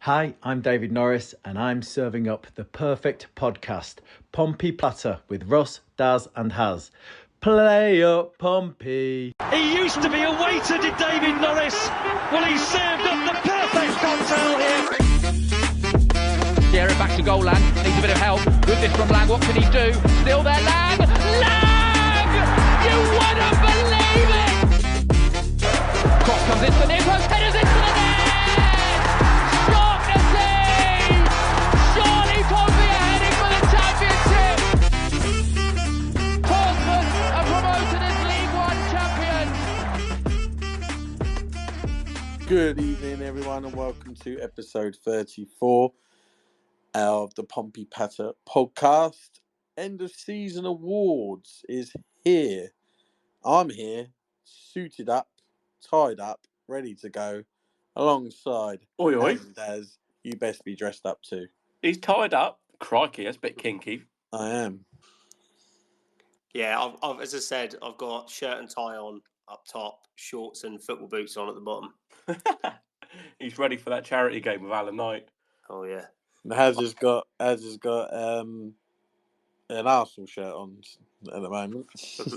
Hi, I'm David Norris, and I'm serving up the perfect podcast, Pompey Platter with Russ, Daz and Haz. Play up, Pompey. He used to be a waiter, did David Norris. Well, he's served up the perfect cocktail here. Jerry back to goal, Lang. Needs a bit of help. Goodness from Lang. What can he do? Still there, Lang. Lang! You wouldn't believe it! Cross comes into the near post. Headers into the net! Shaughnessy! Surely Pompey are heading for the championship! Portsmouth are promoted as League One champions. Good evening, everyone, and welcome to episode 34 of the Pompey Patter podcast. End of season awards is here. I'm here, suited up, tied up, ready to go, alongside Daz. You best be dressed up too. He's tied up. Crikey, that's a bit kinky. I am. Yeah, I've as I said, I've got shirt and tie on up top, shorts and football boots on at the bottom. He's ready for that charity game with Alan Knight. Oh yeah. Haz has got an Arsenal shirt on at the moment.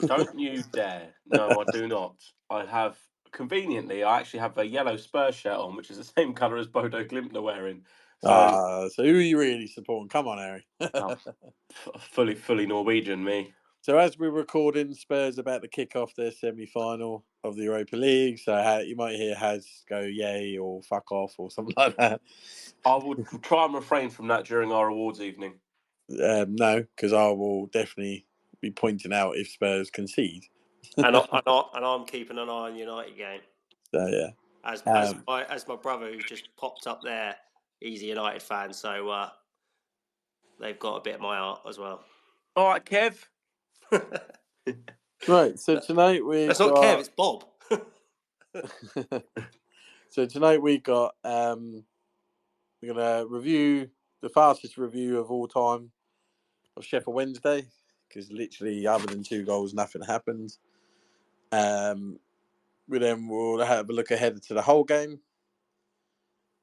Don't you dare. No, I do not. I actually have a yellow Spurs shirt on, which is the same colour as Bodo Glimt are wearing. So who are you really supporting? Come on, Harry. Fully Norwegian, me. So as we're recording, Spurs about to kick off their semi-final of the Europa League. So you might hear Haz go yay or fuck off or something like that. I would try and refrain from that during our awards evening. No, because I will definitely be pointing out if Spurs concede. and I'm keeping an eye on United game. So yeah. As my brother who just popped up there, he's a United fan, so they've got a bit of my heart as well. All right, Kev. Right, so tonight That's not Kev, it's Bob. So tonight we got we're gonna review the fastest review of all time of Sheffield Wednesday, because literally other than 2 goals nothing happened. We'll have a look ahead to the whole game.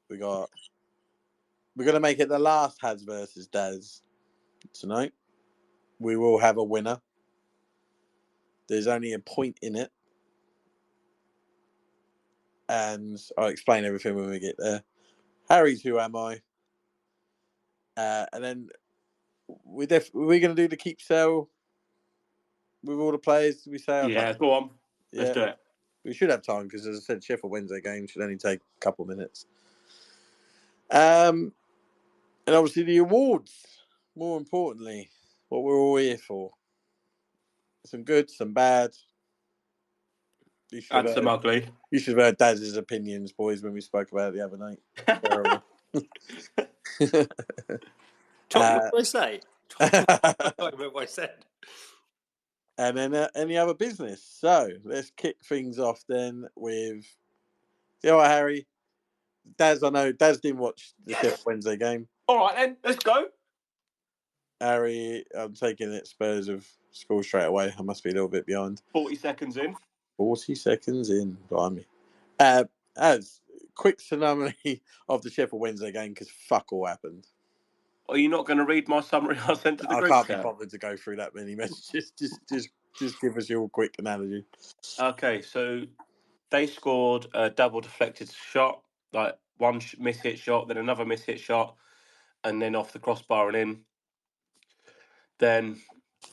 We're gonna make it the last Haz versus Daz tonight. We will have a winner. There's only a point in it. And I'll explain everything when we get there. Harry's Who Am I? And then we're going to do the keep sell with all the players. Did we say? Yeah, go on. Let's do it. We should have time because, as I said, Sheffield Wednesday game should only take a couple of minutes. And obviously the awards, more importantly, what we're all here for. Some good, some bad. And some ugly. You should have heard Daz's opinions, boys, when we spoke about it the other night. Terrible. What did I say? I can't remember what I said. And then any other business. So let's kick things off then with. You know what, Harry? Daz, I know Daz didn't watch the Sheffield Wednesday game. All right, then, let's go. Harry, I'm taking it Spurs have scored straight away. I must be a little bit behind. 40 seconds in. 40 seconds in, blimey. As quick summary of the Sheffield Wednesday game, because fuck all happened. Are you not going to read my summary I sent to the group? I can't be bothered to go through that many messages. Just give us your quick analogy. Okay, so they scored a double deflected shot, like one miss-hit shot, then another miss-hit shot, and then off the crossbar and in. Then,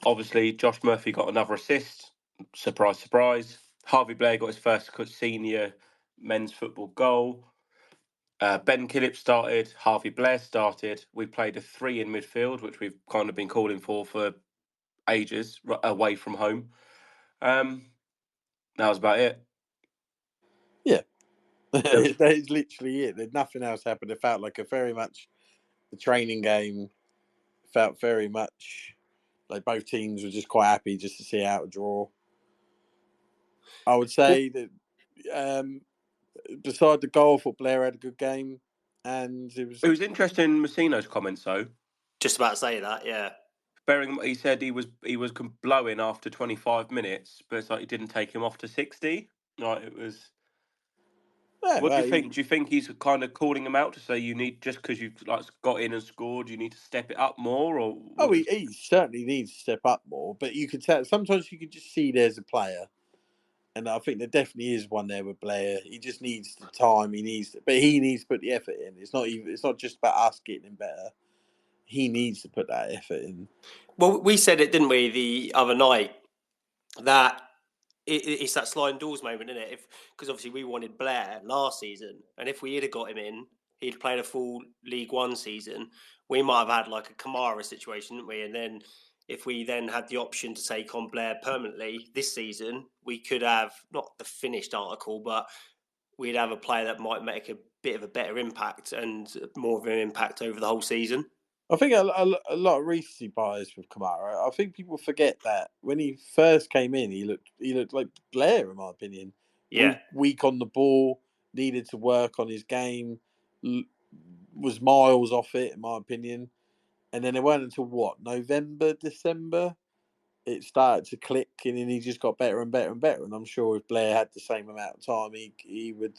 obviously, Josh Murphy got another assist. Surprise, surprise. Harvey Blair got his first senior men's football goal. Ben Killip started. Harvey Blair started. We played a 3 in midfield, which we've kind of been calling for ages, away from home. That was about it. Yeah. That is literally it. There's nothing else happened. It felt like the training game felt very much like both teams were just quite happy just to see out a draw. I would say that beside the goal, I thought Blair had a good game, and it was interesting. Messino's comments, though. Just about to say that, yeah. He said he was blowing after 25 minutes, but it's like he didn't take him off to 60. Like it was. Yeah, What do you well, think? Do you think he's kind of calling him out to say you need, just because you've got in and scored, you need to step it up more, or what he certainly needs to step up more. But you can tell sometimes you can just see there's a player, and I think there definitely is one there with Blair. He just needs the time. He needs to put the effort in. It's not just about us getting him better. He needs to put that effort in. Well, we said it, didn't we, the other night, that it's that sliding doors moment, isn't it? Because obviously we wanted Blair last season, and if we had got him in, he'd played a full League One season. We might have had like a Kamara situation, didn't we? And then if we then had the option to take on Blair permanently this season, we could have not the finished article, but we'd have a player that might make a bit of a better impact and more of an impact over the whole season. I think a lot of recency bias with Kamara. I think people forget that when he first came in, he looked like Blair, in my opinion. Yeah. Weak on the ball, needed to work on his game, was miles off it, in my opinion. And then it weren't until November, December, it started to click, and then he just got better and better and better. And I'm sure if Blair had the same amount of time, he would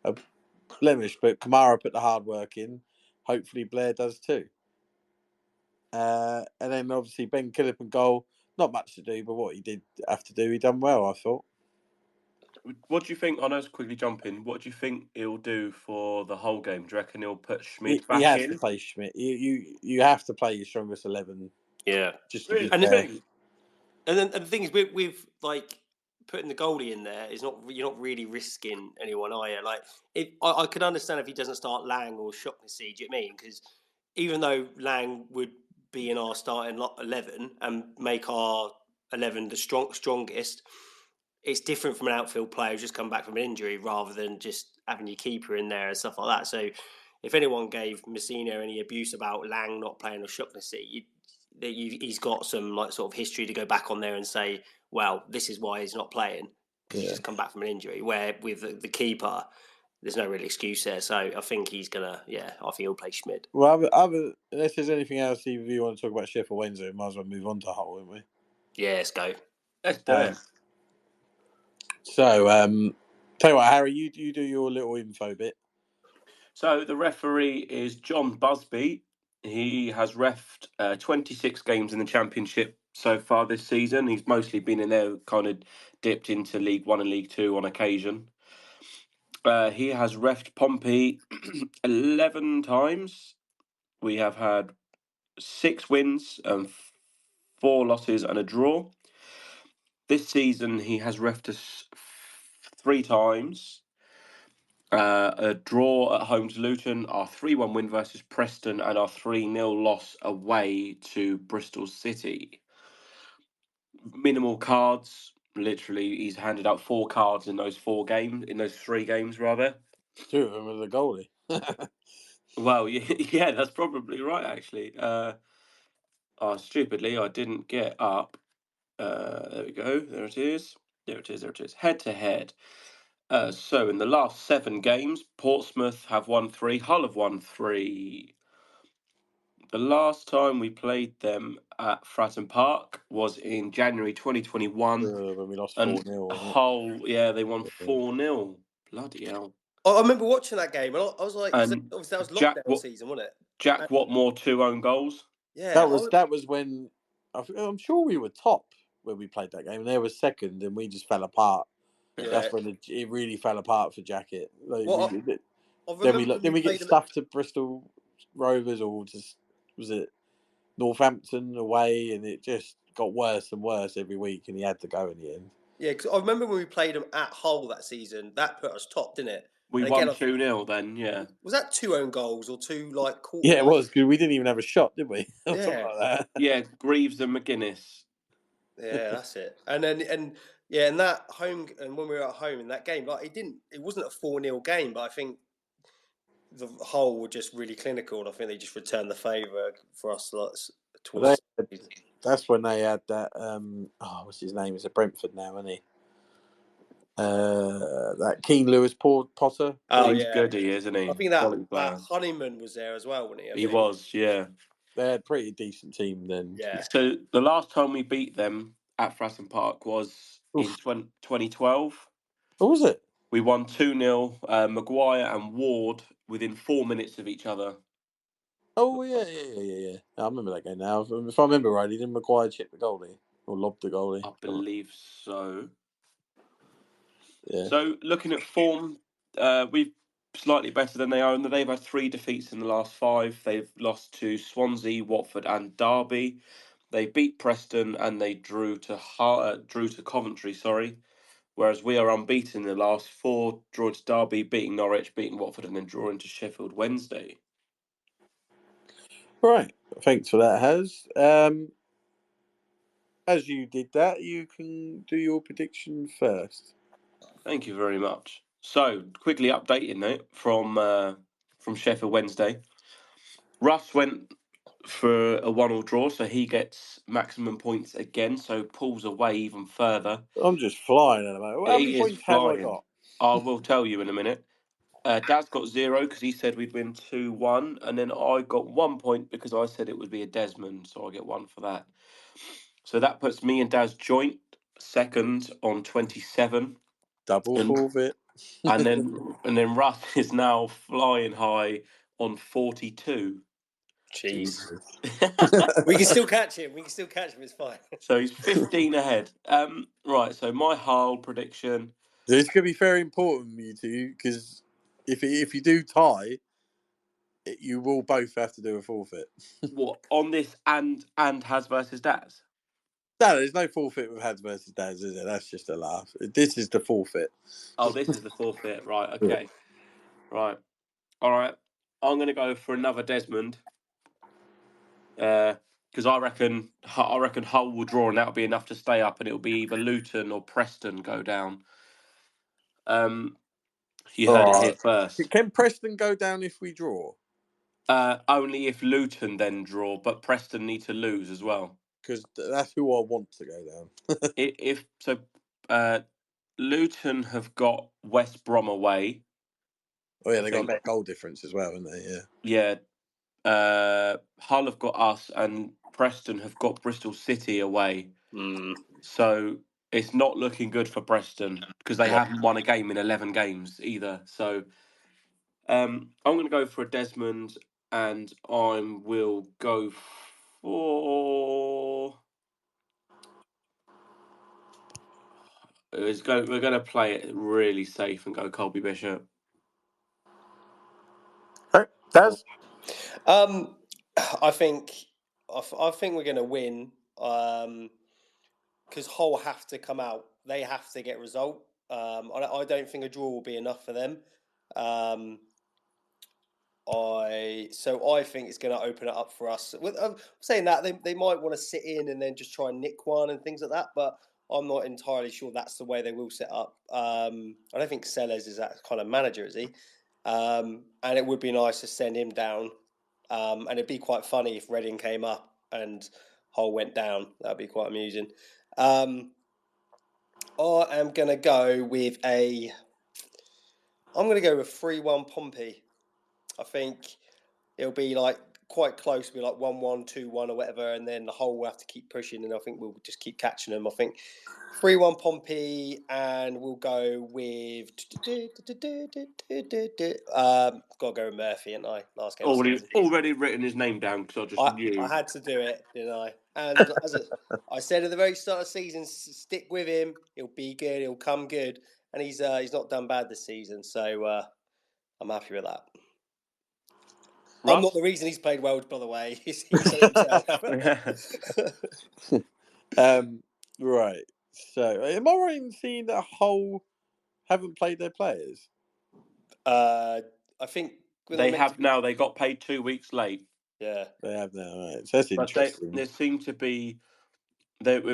have blemished. But Kamara put the hard work in. Hopefully, Blair does too. And then obviously Ben Killip and goal, not much to do, but what he did have to do, he done well, I thought. What do you think? I know it's quickly jumping. What do you think he'll do for the whole game? Do you reckon he'll put Schmidt back in? He has to play Schmidt. You have to play your strongest 11. Yeah, just to be fair. And then the thing is, with like putting the goalie in there is you're not really risking anyone, are you? Like, I could understand if he doesn't start Lang or Shaughnessy. Do you know what I mean? Because even though Lang would be in our starting 11 and make our 11 the strongest, it's different from an outfield player who's just come back from an injury rather than just having your keeper in there and stuff like that. So if anyone gave Messina any abuse about Lang not playing or Shaughnessy, he's got some like sort of history to go back on there and say, well, this is why he's not playing, because he's just come back from an injury. Where with the keeper, there's no real excuse there. So I think I think he'll play Schmidt. Well, unless there's anything else either of you want to talk about Sheffield Wednesday, we might as well move on to Hull, won't we? Yeah, let's go. Let's do it. So, tell you what, Harry, you do your little info bit. So the referee is John Busby. He has refed 26 games in the Championship so far this season. He's mostly been in there, kind of dipped into League One and League Two on occasion. He has refed Pompey 11 times. We have had 6 wins and 4 losses and a draw. This season, he has refed us 3 times. A draw at home to Luton, our 3-1 win versus Preston, and our 3-0 loss away to Bristol City. Minimal cards. Literally, he's handed out 4 cards in those 3 games, rather. 2 of them are the goalie. Well, yeah, that's probably right, actually. Stupidly, I didn't get up. There we go. There it is. Head to head. So in the last 7 games, Portsmouth have won 3, Hull have won 3. The last time we played them at Fratton Park was in January 2021. When we lost 4-0. Hull, they won 4-0. Bloody hell. I remember watching that game, and I was like, obviously that was lockdown season, wasn't it? Jack Watmore, 2 own goals. Yeah, that was when I'm sure we were top when we played that game, and they were second, and we just fell apart. Yeah. That's when it really fell apart for Jacket. Then we get stuffed to Bristol Rovers, or just was it Northampton away, and it just got worse and worse every week, and he had to go in the end. Yeah, because I remember when we played them at Hull that season, that put us top, didn't it? We won 2-0 then, yeah. Was that 2 own goals or 2 quarter? Yeah, it was, because we didn't even have a shot, did we? Yeah. Something like that. Yeah, Greaves and McGuinness. Yeah, that's it. And then in that home, and when we were at home in that game, like it wasn't a 4-0 game, but I think the Hull were just really clinical, and I think they just returned the favour for us towards. That's when they had that. What's his name? It's at Brentford now, isn't he? That Keane Lewis Potter. Oh, he's good, he is, isn't he? I think that Honeyman was there as well, wasn't he? He was, yeah. They had a pretty decent team then. Yeah. So the last time we beat them at Fratton Park was in 2012. What was it? We won 2-0. Maguire and Ward within 4 minutes of each other. Oh, yeah. I remember that game now. If I remember right, didn't Maguire chip the goalie? Or lob the goalie? I believe so. Yeah. So, looking at form, we've slightly better than they are. And they've had 3 defeats in the last 5. They've lost to Swansea, Watford, and Derby. They beat Preston and they drew to Coventry. Whereas we are unbeaten in the last 4. Draw to Derby, beating Norwich, beating Watford, and then drawing to Sheffield Wednesday. Right. Thanks for that, Haz. As you did that, you can do your prediction first. Thank you very much. So, quickly updating it from Sheffield Wednesday. Russ went for a 1-1 draw, so he gets maximum points again, so pulls away even further. I'm just flying at the moment. How many He is points have I flying. got? I will tell you in a minute. Daz got 0 because he said we'd win 2-1, and then I got 1 point because I said it would be a Desmond, so I get 1 for that. So that puts me and Daz joint second on 27. Double forfeit. and then Russ is now flying high on 42. Jeez. We can still catch him. It's fine. So he's 15 ahead. Right. So my Hull prediction. This could be very important, you two, because if you do tie, you will both have to do a forfeit. What on this and Has versus Daz? No, there's no forfeit with Hads versus Daz, is there? That's just a laugh. This is the forfeit. Oh, this is the forfeit. Right. Okay. Right. All right. I'm going to go for another Desmond. Because I reckon Hull will draw and that'll be enough to stay up, and it'll be either Luton or Preston go down. You heard it here first. Can Preston go down if we draw? Only if Luton then draw, but Preston need to lose as well. Because that's who I want to go down. If so, Luton have got West Brom away. Oh yeah, they got a better goal difference as well, haven't they? Yeah. Yeah. Hull have got us, and Preston have got Bristol City away. So it's not looking good for Preston because they haven't won a game in 11 games either. So I'm going to go for a Desmond, and I will go for. We're going to play it really safe and go Colby Bishop. Daz? I think we're going to win because Hull have to come out. They have to get a result. I don't think a draw will be enough for them. I think it's going to open it up for us. I'm saying that they might want to sit in and then just try and nick one and things like that, but I'm not entirely sure that's the way they will set up. I don't think Sellers is that kind of manager, is he? And it would be nice to send him down. And it'd be quite funny if Reading came up and Hull went down. That'd be quite amusing. I am going to go with a 3-1 Pompey. I think it'll be like quite close. It'll be like 1-1, 2-1 or whatever. And then the Hull will have to keep pushing. And I think we'll just keep catching them. I think 3-1 Pompey, and we'll go with got to go with Murphy, ain't I? Last game. Already written his name down because I just knew. I had to do it, didn't I? And as I said at the very start of the season, stick with him. He'll be good. He'll come good, and he's not done bad this season. So I'm happy with that. Russ? I'm not the reason he's played well, by the way. He said himself. Right. So, am I right in seeing that Hull haven't played their players? I think they have now. They got paid 2 weeks late. Yeah, they have now. Right. So that's interesting. It seemed to be that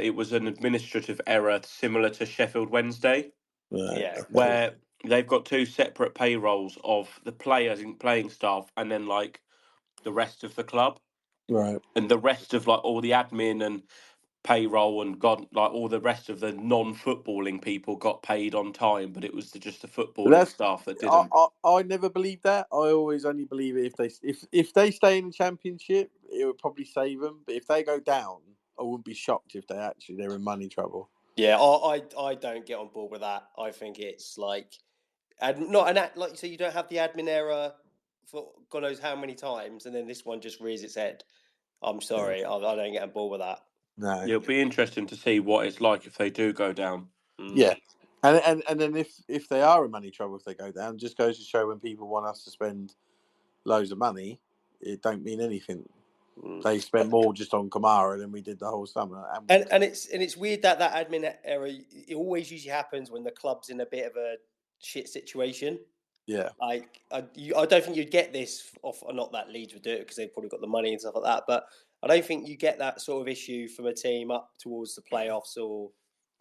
it was an administrative error similar to Sheffield Wednesday, where they've got 2 separate payrolls of the players and playing staff, and then like the rest of the club, right? And the rest of like all the admin and payroll and all the rest of the non-footballing people got paid on time, but it was just the footballing staff that didn't. I never believed that. I always only believe it if they stay in the Championship, it would probably save them. But if they go down, I wouldn't be shocked if they're in money trouble. Yeah, I don't get on board with that. I think it's like, not an act like you say. You don't have the admin error for God knows how many times, and then this one just rears its head. I'm sorry, I don't get on board with that. No. It'll be interesting to see what it's like if they do go down. Yeah. And then if they are in money trouble, if they go down, just goes to show when people want us to spend loads of money, it don't mean anything. They spent more just on Kamara than we did the whole summer. And it's weird that admin error, it always usually happens when the club's in a bit of a shit situation. Yeah. Like I don't think you'd get this off. Not that Leeds would do it because they've probably got the money and stuff like that. But I don't think you get that sort of issue from a team up towards the playoffs or.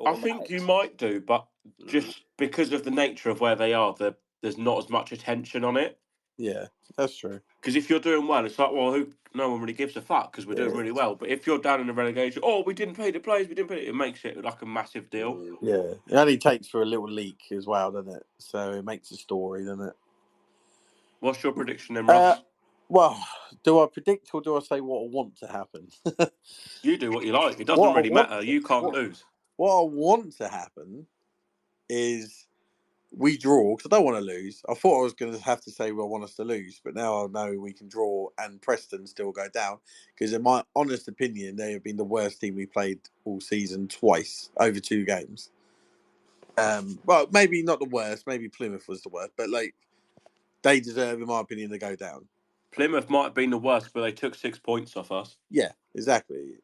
I think you might do, but just because of the nature of where they are, there's not as much attention on it. Yeah, that's true. Because if you're doing well, it's like, well, no one really gives a fuck because we're doing really well. But if you're down in the relegation, we didn't pay the players, it makes it like a massive deal. Yeah, it only takes for a little leak as well, doesn't it? So it makes a story, doesn't it? What's your prediction then, Russ? Well, do I predict or do I say what I want to happen? You do what you like. It doesn't really matter. You can't lose. What I want to happen is we draw, because I don't want to lose. I thought I was going to have to say, well, I want us to lose, but now I know we can draw and Preston still go down, because in my honest opinion, they have been the worst team we played all season twice over 2 games. Well, maybe not the worst. Maybe Plymouth was the worst, but like they deserve, in my opinion, to go down. Plymouth might have been the worst, but they took 6 points off us. Yeah, exactly.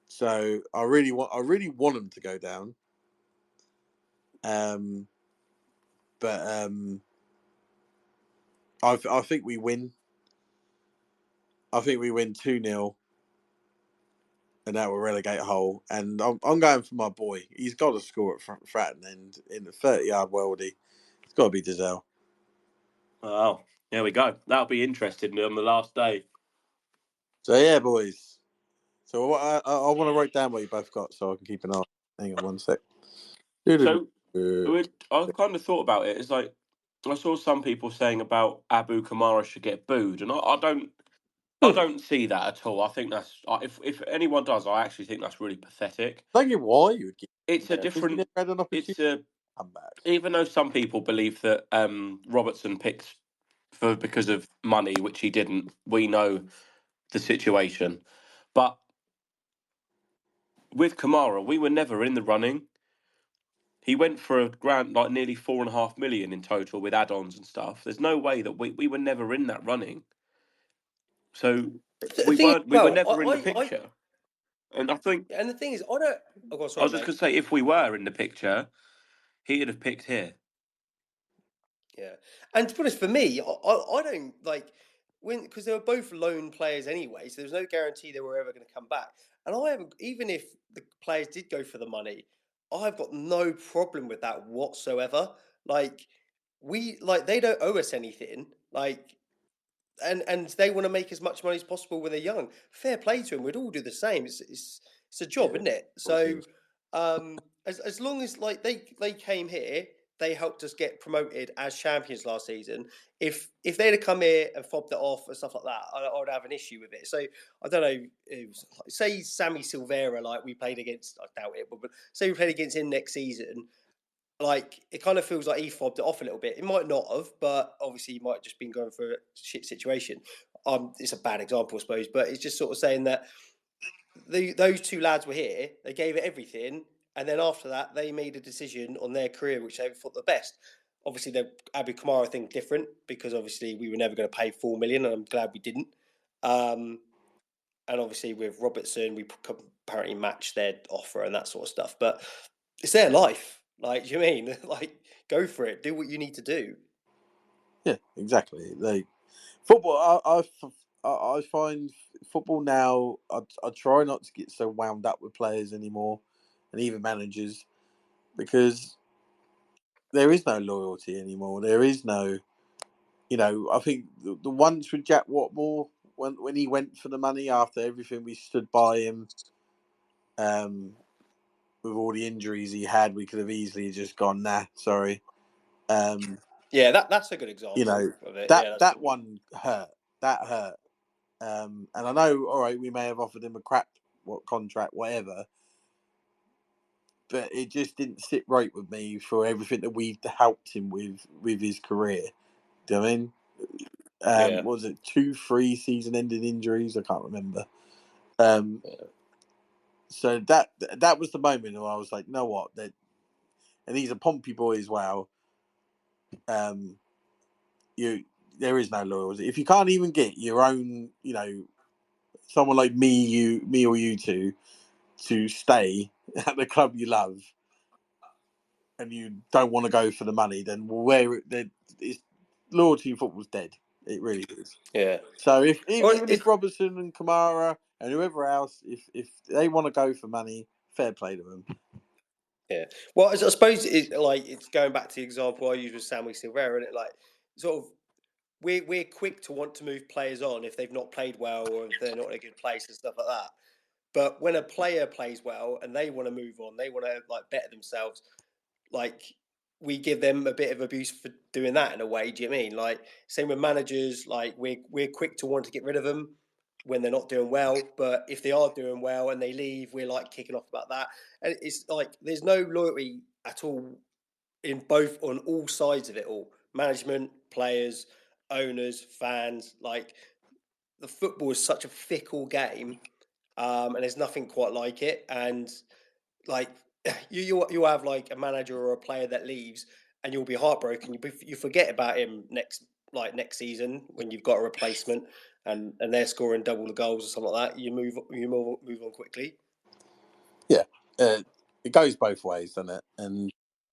So I really want them to go down. But I think we win. I think we win 2-0, and that will relegate Hull. And I'm going for my boy. He's got to score at Fratton, and in the 30-yard worldie, it's got to be DazHarry. Oh, there we go. That'll be interesting on the last day. So yeah, boys. So I want to write down what you both got so I can keep an eye. Hang on one sec. So I kind of thought about it. It's like I saw some people saying about Abu Kamara should get booed, and I don't see that at all. I think that's if anyone does, I actually think that's really pathetic. I don't get why you would get. It's a different. It's a comeback. Even though some people believe that Robertson picked because of money, which he didn't. We know the situation, but with Kamara, we were never in the running. He went for a grand, like nearly 4.5 million in total with add-ons and stuff. There's no way that we were never in that running. So we were never in the picture. And I think, and the thing is, I don't. Oh, God, sorry, I was just going to say, if we were in the picture, he'd have picked here. Yeah, and to be honest, for me, I don't like because they were both loan players anyway, so there's no guarantee they were ever going to come back. And I haven't, even if the players did go for the money, I've got no problem with that whatsoever. Like they don't owe us anything. Like, and they want to make as much money as possible when they're young. Fair play to them. We'd all do the same. It's a job, isn't it? So, as long as like they came here. They helped us get promoted as champions last season. If they'd have come here and fobbed it off and stuff like that, I would have an issue with it. So I don't know. Say Sammy Silvera, like we played against. I doubt it, but say we played against him next season. Like it kind of feels like he fobbed it off a little bit. It might not have, but obviously he might have just been going for a shit situation. It's a bad example, I suppose, but it's just sort of saying that those 2 lads were here. They gave it everything. And then after that, they made a decision on their career, which they thought the best. Obviously, the Abu Kamara thing different because obviously we were never going to pay 4 million, and I'm glad we didn't. And obviously with Robertson, we apparently matched their offer and that sort of stuff. But it's their life. Like, do you mean? Like, go for it. Do what you need to do. Yeah, exactly. Like football, I find football now. I try not to get so wound up with players anymore. And even managers, because there is no loyalty anymore. There is no, I think the ones with Jack Watmore, when he went for the money after everything we stood by him, with all the injuries he had, we could have easily just gone, nah, sorry. Yeah, that's a good example of it. That one hurt. That hurt. And I know, all right, we may have offered him a crap contract, whatever. but it just didn't sit right with me for everything that we've helped him with his career. Do you know what I mean? Was it 2-3 season-ending injuries? I can't remember. So that was the moment where I was like, "Know what? And he's a Pompey boy as well. There is no loyalty if you can't even get your own, someone like me or you two to stay at the club you love, and you don't want to go for the money. Then loyalty in football's dead. It really is. Yeah. So if Robertson and Kamara and whoever else, if they want to go for money, fair play to them. Yeah. Well, I suppose it's going back to the example I used with Sammy Silvera, and we're quick to want to move players on if they've not played well or if they're not in a good place and stuff like that. But when a player plays well and they want to move on, they want to better themselves, we give them a bit of abuse for doing that in a way. Do you know what I mean? Same with managers, we're quick to want to get rid of them when they're not doing well. But if they are doing well and they leave, we're kicking off about that. And it's there's no loyalty at all on all sides of it all. Management, players, owners, fans. The football is such a fickle game, and there's nothing quite like it. And you'll have a manager or a player that leaves, and you'll be heartbroken. You forget about him next season when you've got a replacement, and they're scoring double the goals or something like that. You move on quickly. Yeah, it goes both ways, doesn't it? And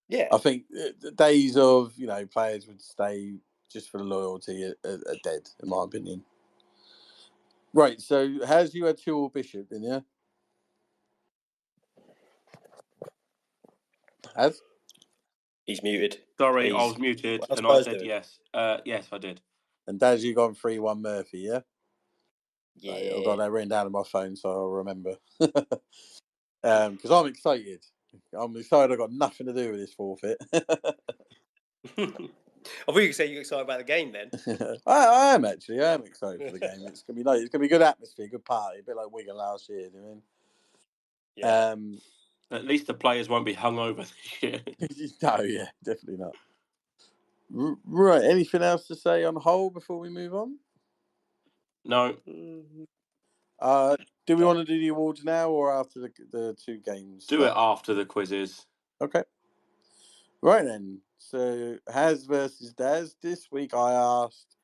yeah, I think the days of players would stay just for the loyalty are dead, in my opinion. Right. So, has you had Chilwell Bishop, didn't you? Has? He's muted. Sorry, I was muted, and I said yes. Yes, I did. And Daz, you gone 3-1 Murphy, yeah? Yeah. I've got that written down on my phone, so I'll remember. Because I'm excited. I got nothing to do with this forfeit. I thought you could say you're excited about the game then. I am actually. I am excited for the game. It's gonna be nice. It's gonna be good atmosphere, good party, a bit like Wigan last year. Do you mean? Yeah. At least the players won't be hungover this year. No, yeah, definitely not. Right. Anything else to say on Hull before we move on? No. Do we want to do the awards now or after the two games? Do it after the quizzes. Okay. Right then. So, Haz versus Daz. This week I asked.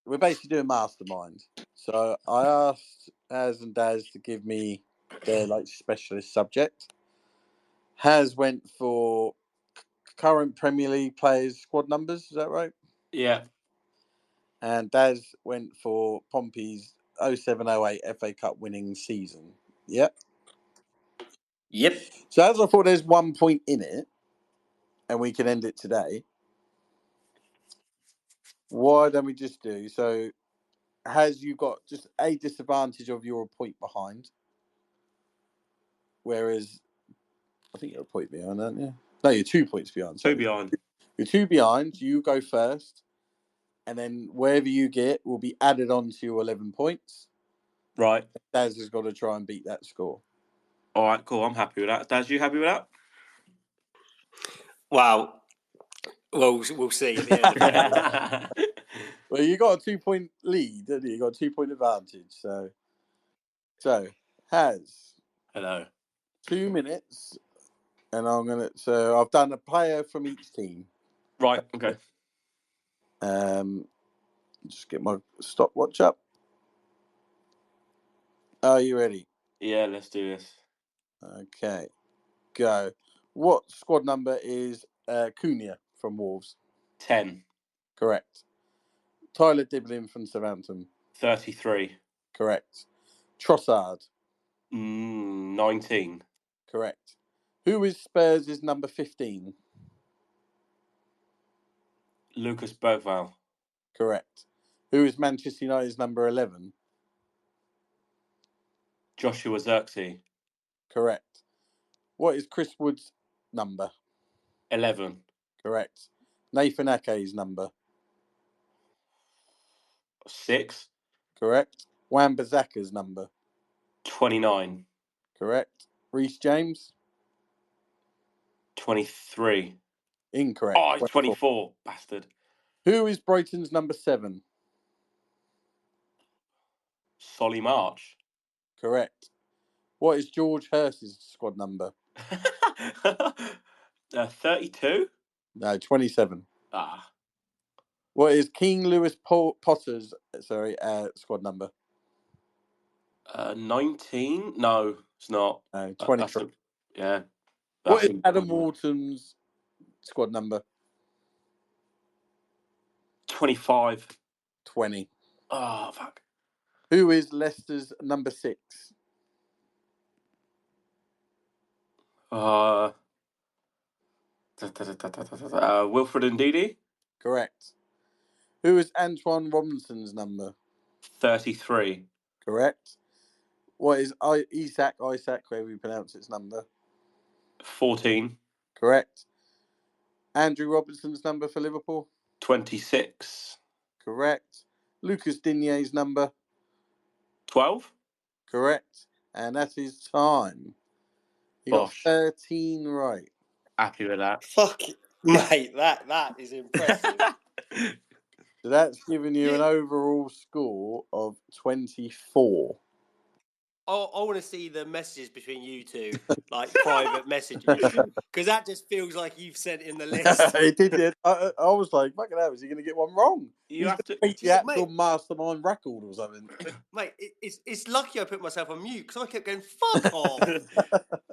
We're basically doing mastermind. So I asked Haz and Daz to give me their specialist subject. Haz went for current Premier League players' squad numbers. Is that right? Yeah. And Daz went for Pompey's 07-08 FA Cup winning season. Yep. So as I thought there's 1 point in it, and we can end it today, why don't we just do so? Has you got just a disadvantage of you're a point behind, whereas I think you're a point behind, aren't you? No, you're 2 points behind. Sorry. 2 behind. You're 2 behind. You go first, and then wherever you get will be added on to your 11 points. Right. Daz has got to try and beat that score. All right, cool. I'm happy with that. Daz, you happy with that? Wow. Well, we'll see at the end of the game. Well, you got a 2 point lead, didn't you? You got a 2 point advantage. So Haz. Hello. 2 minutes, and So I've done a player from each team. Right. Okay. Just get my stopwatch up. Are you ready? Yeah, let's do this. Okay, go. What squad number is Cunha from Wolves? 10. Correct. Tyler Diblin from Southampton? 33. Correct. Trossard? 19. Correct. Who is Spurs' number 15? Lucas Bergvall. Correct. Who is Manchester United's number 11? Joshua Zirkzee. Correct. What is Chris Wood's number? 11. Correct. Nathan Ake's number? 6. Correct. Wan-Bissaka's number? 29. Correct. Reece James? 23. Incorrect. Oh, it's 24. Bastard. Who is Brighton's number 7? Solly March. Correct. What is George Hurst's squad number? 32? No, 27. Ah. What is King Lewis Potter's squad number? 19? No, it's not. No, 23. Yeah. What is Adam Wharton's squad number? 25. 20. Oh, fuck. Who is Leicester's number 6? Wilfred Ndidi? Correct. Who is Antoine Robinson's number? 33. Correct. What is Isaac, whoever you pronounce its number? 14. Correct. Andrew Robinson's number for Liverpool? 26. Correct. Lucas Digne's number? 12. Correct. And that is time. You got 13 right. Happy with that. Fuck, mate, that is impressive. So that's giving you an overall score of 24. I want to see the messages between you two, like private messages, because that just feels like you've sent in the list. It did. I was like, fucking hell, is he going to get one wrong? You have to beat the actual mastermind record or something. Mate, it's lucky I put myself on mute because I kept going, fuck off.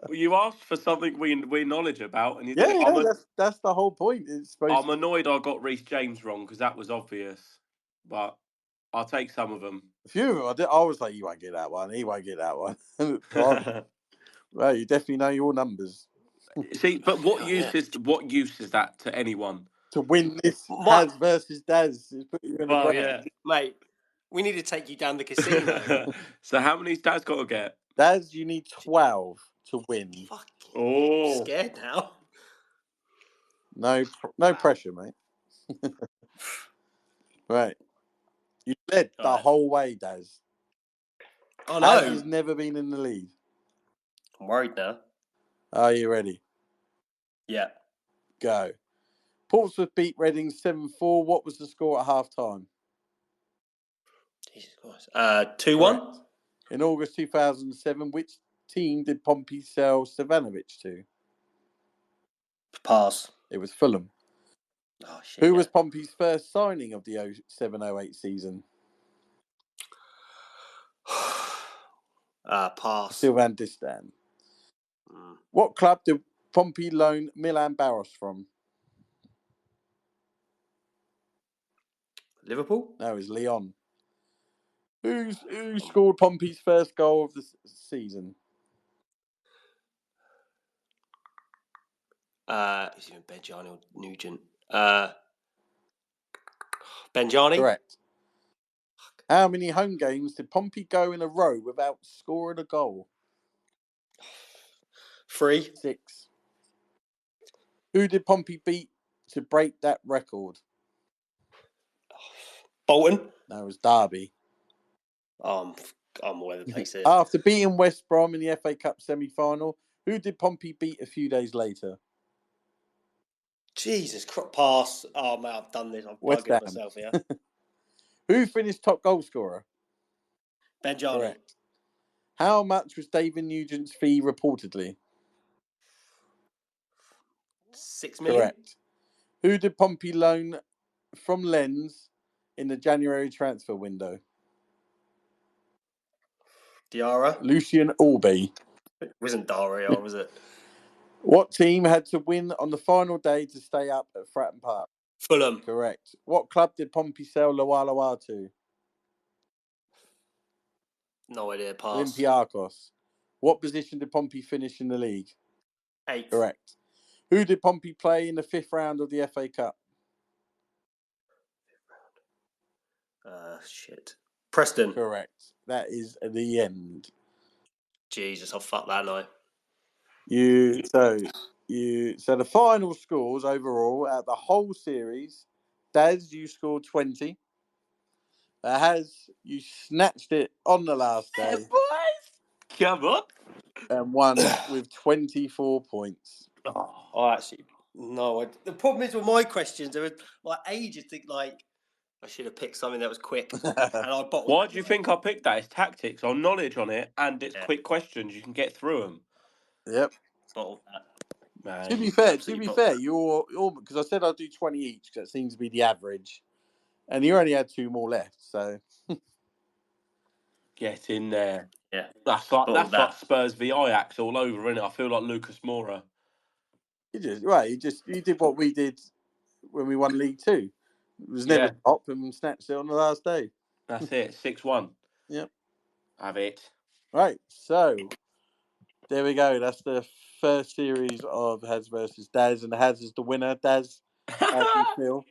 Well, you asked for something we knowledge about, and you that's the whole point. I'm annoyed I got Reece James wrong because that was obvious, but I'll take some of them. A few of them, I was like, you won't get that one. He won't get that one. Well, you definitely know your numbers. See, but what use is that to anyone? To win this Haz versus Daz. Put you in yeah. Mate, we need to take you down the casino. So how many's Daz got to get? Daz, you need 12 to win. I'm scared now. No pressure, mate. Right. You led the whole way, Daz. Oh, no. Daz has never been in the lead. I'm worried now. Are you ready? Yeah. Go. Portsmouth beat Reading 7-4. What was the score at half-time? Jesus Christ. 2-1? In August 2007, which team did Pompey sell Stevanovic to? Pass. It was Fulham. Oh, shit. Who was Pompey's first signing of the 07-08 season? Pass. Sylvain Distin. What club did Pompey loan Milan Barros from? Liverpool? No, it was Lyon. Who scored Pompey's first goal of the season? Is it Benjani or Nugent? Benjani? Correct. How many home games did Pompey go in a row without scoring a goal? 3. 6. Who did Pompey beat to break that record? Bolton? No, it was Derby. I'm aware the place is. After beating West Brom in the FA Cup semi-final, who did Pompey beat a few days later? Jesus Christ. Pass. Oh, man, I've done this. I'm bugging myself here. Who finished top goal scorer? Benjani. Correct. How much was David Nugent's fee reportedly? 6 million. Correct. Who did Pompey loan from Lens in the January transfer window? Diarra. Lucien Albee. It wasn't Dario, was it? What team had to win on the final day to stay up at Fratton Park? Fulham. Correct. What club did Pompey sell Lawalawa to? No idea. Pass. Olympiacos. What position did Pompey finish in the league? 8th. Correct. Who did Pompey play in the 5th round of the FA Cup? Shit. Preston. Correct. That is the end. Jesus, I'll fuck that now. So the final scores overall out of the whole series, Daz, you scored 20. Haz, you snatched it on the last day. Boys! Come on. And won with 24 points. Oh, actually, no. The problem is with my questions, there were like ages to like. I should have picked something that was quick, and I bottled. Why do you think I picked that? It's tactics or knowledge on it, and it's Yeah. quick questions. You can get through them. Yep. Bottled that. Man, To be fair, you're because I said I'll do 20 each because that seems to be the average, and you only had 2 more left. So get in there. Yeah, That's like Spurs v Ajax all over, isn't it? I feel like Lucas Moura. you did what we did when we won League Two. It was never stopped and snatched it on the last day. That's it. 6-1. Yep. Have it. Right. So there we go. That's the first series of Haz versus Daz, and Haz is the winner. Daz, how do you feel?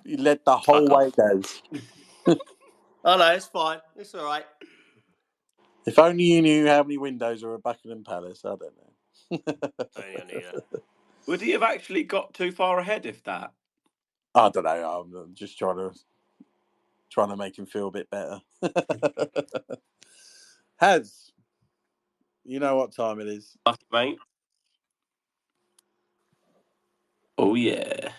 You led the whole way, Daz. Oh no, it's fine. It's all right. If only you knew how many windows are at Buckingham Palace. I don't know. Only I knew that. Would he have actually got too far ahead if that? I don't know. I'm just trying to make him feel a bit better. Haz, you know what time it is, Mate. Oh yeah.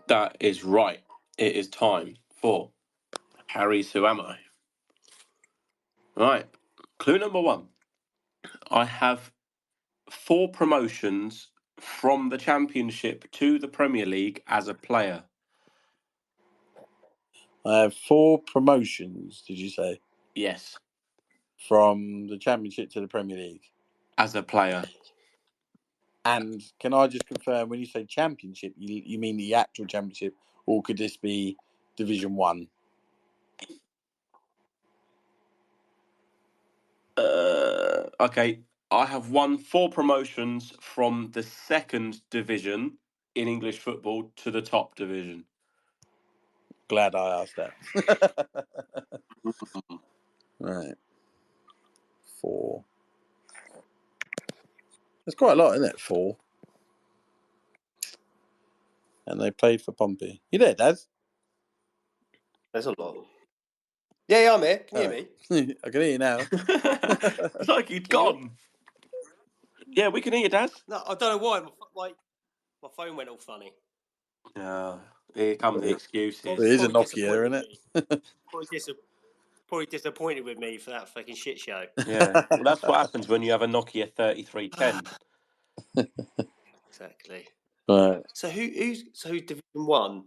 That is right. It is time for Harry's Who Am I? Right. Clue number 1. I have 4 promotions from the Championship to the Premier League as a player. I have 4 promotions, did you say? Yes. From the Championship to the Premier League. As a player. And can I just confirm, when you say Championship, you mean the actual Championship, or could this be Division 1? Okay. I have won 4 promotions from the 2nd division in English football to the top division. Glad I asked that. Right. 4. There's quite a lot, isn't it? 4. And they played for Pompey. You there, Daz? There's a lot. Yeah, I'm here. Can you hear me? I can hear you now. It's like he'd gone. Yeah, we can hear you, Daz. No, I don't know why. My phone went all funny. Here come the excuses. It is a Nokia, isn't it? Probably disappointed with me for that fucking shit show. Yeah, well, that's what happens when you have a Nokia 3310. Exactly. Right. So who's Division 1?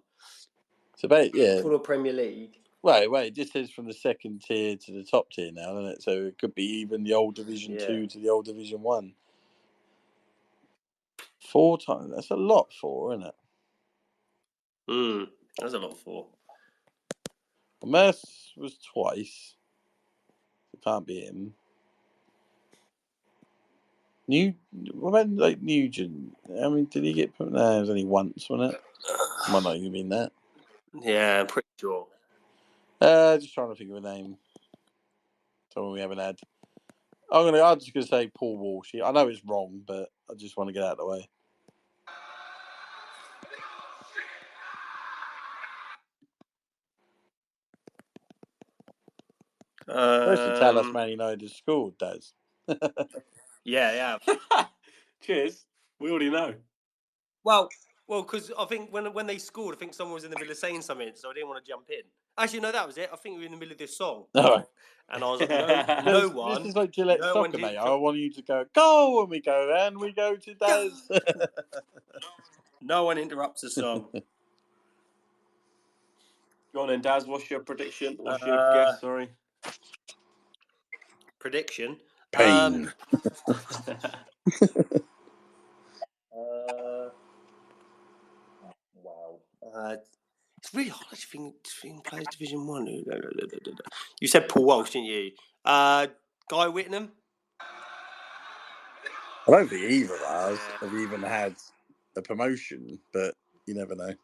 It's about, yeah. For the Premier League. Wait. This is from the 2nd tier to the top tier now, isn't it? So it could be even the old Division 2 to the old Division 1. 4 times. That's a lot, 4, isn't it? That's a lot, 4. Merce was twice. It can't be him. What about like Nugent? I mean, did he get put? No, it was only once, wasn't it? Might not even been that. Yeah, I'm pretty sure. Just trying to think of a name. Someone we haven't had. I'm just gonna say Paul Walsh. I know it's wrong, but I just want to get out of the way. First, tell us Man United has scored, Daz. Yeah. Cheers. We already know. Well, because I think when they scored, I think someone was in the middle of saying something, so I didn't want to jump in. Actually, no, that was it. I think we were in the middle of this song. Oh. And I was like, no one. This is like Gillette Soccer, mate. I want you to go when we go, and we go to Daz. No one interrupts the song. Go on then, Daz. What's your prediction? What's your guess? Sorry. Prediction? Pain. Wow. It's really hard to think players Division 1. You said Paul Walsh, didn't you? Guy Whittingham? I don't think either of us have even had a promotion, but You never know.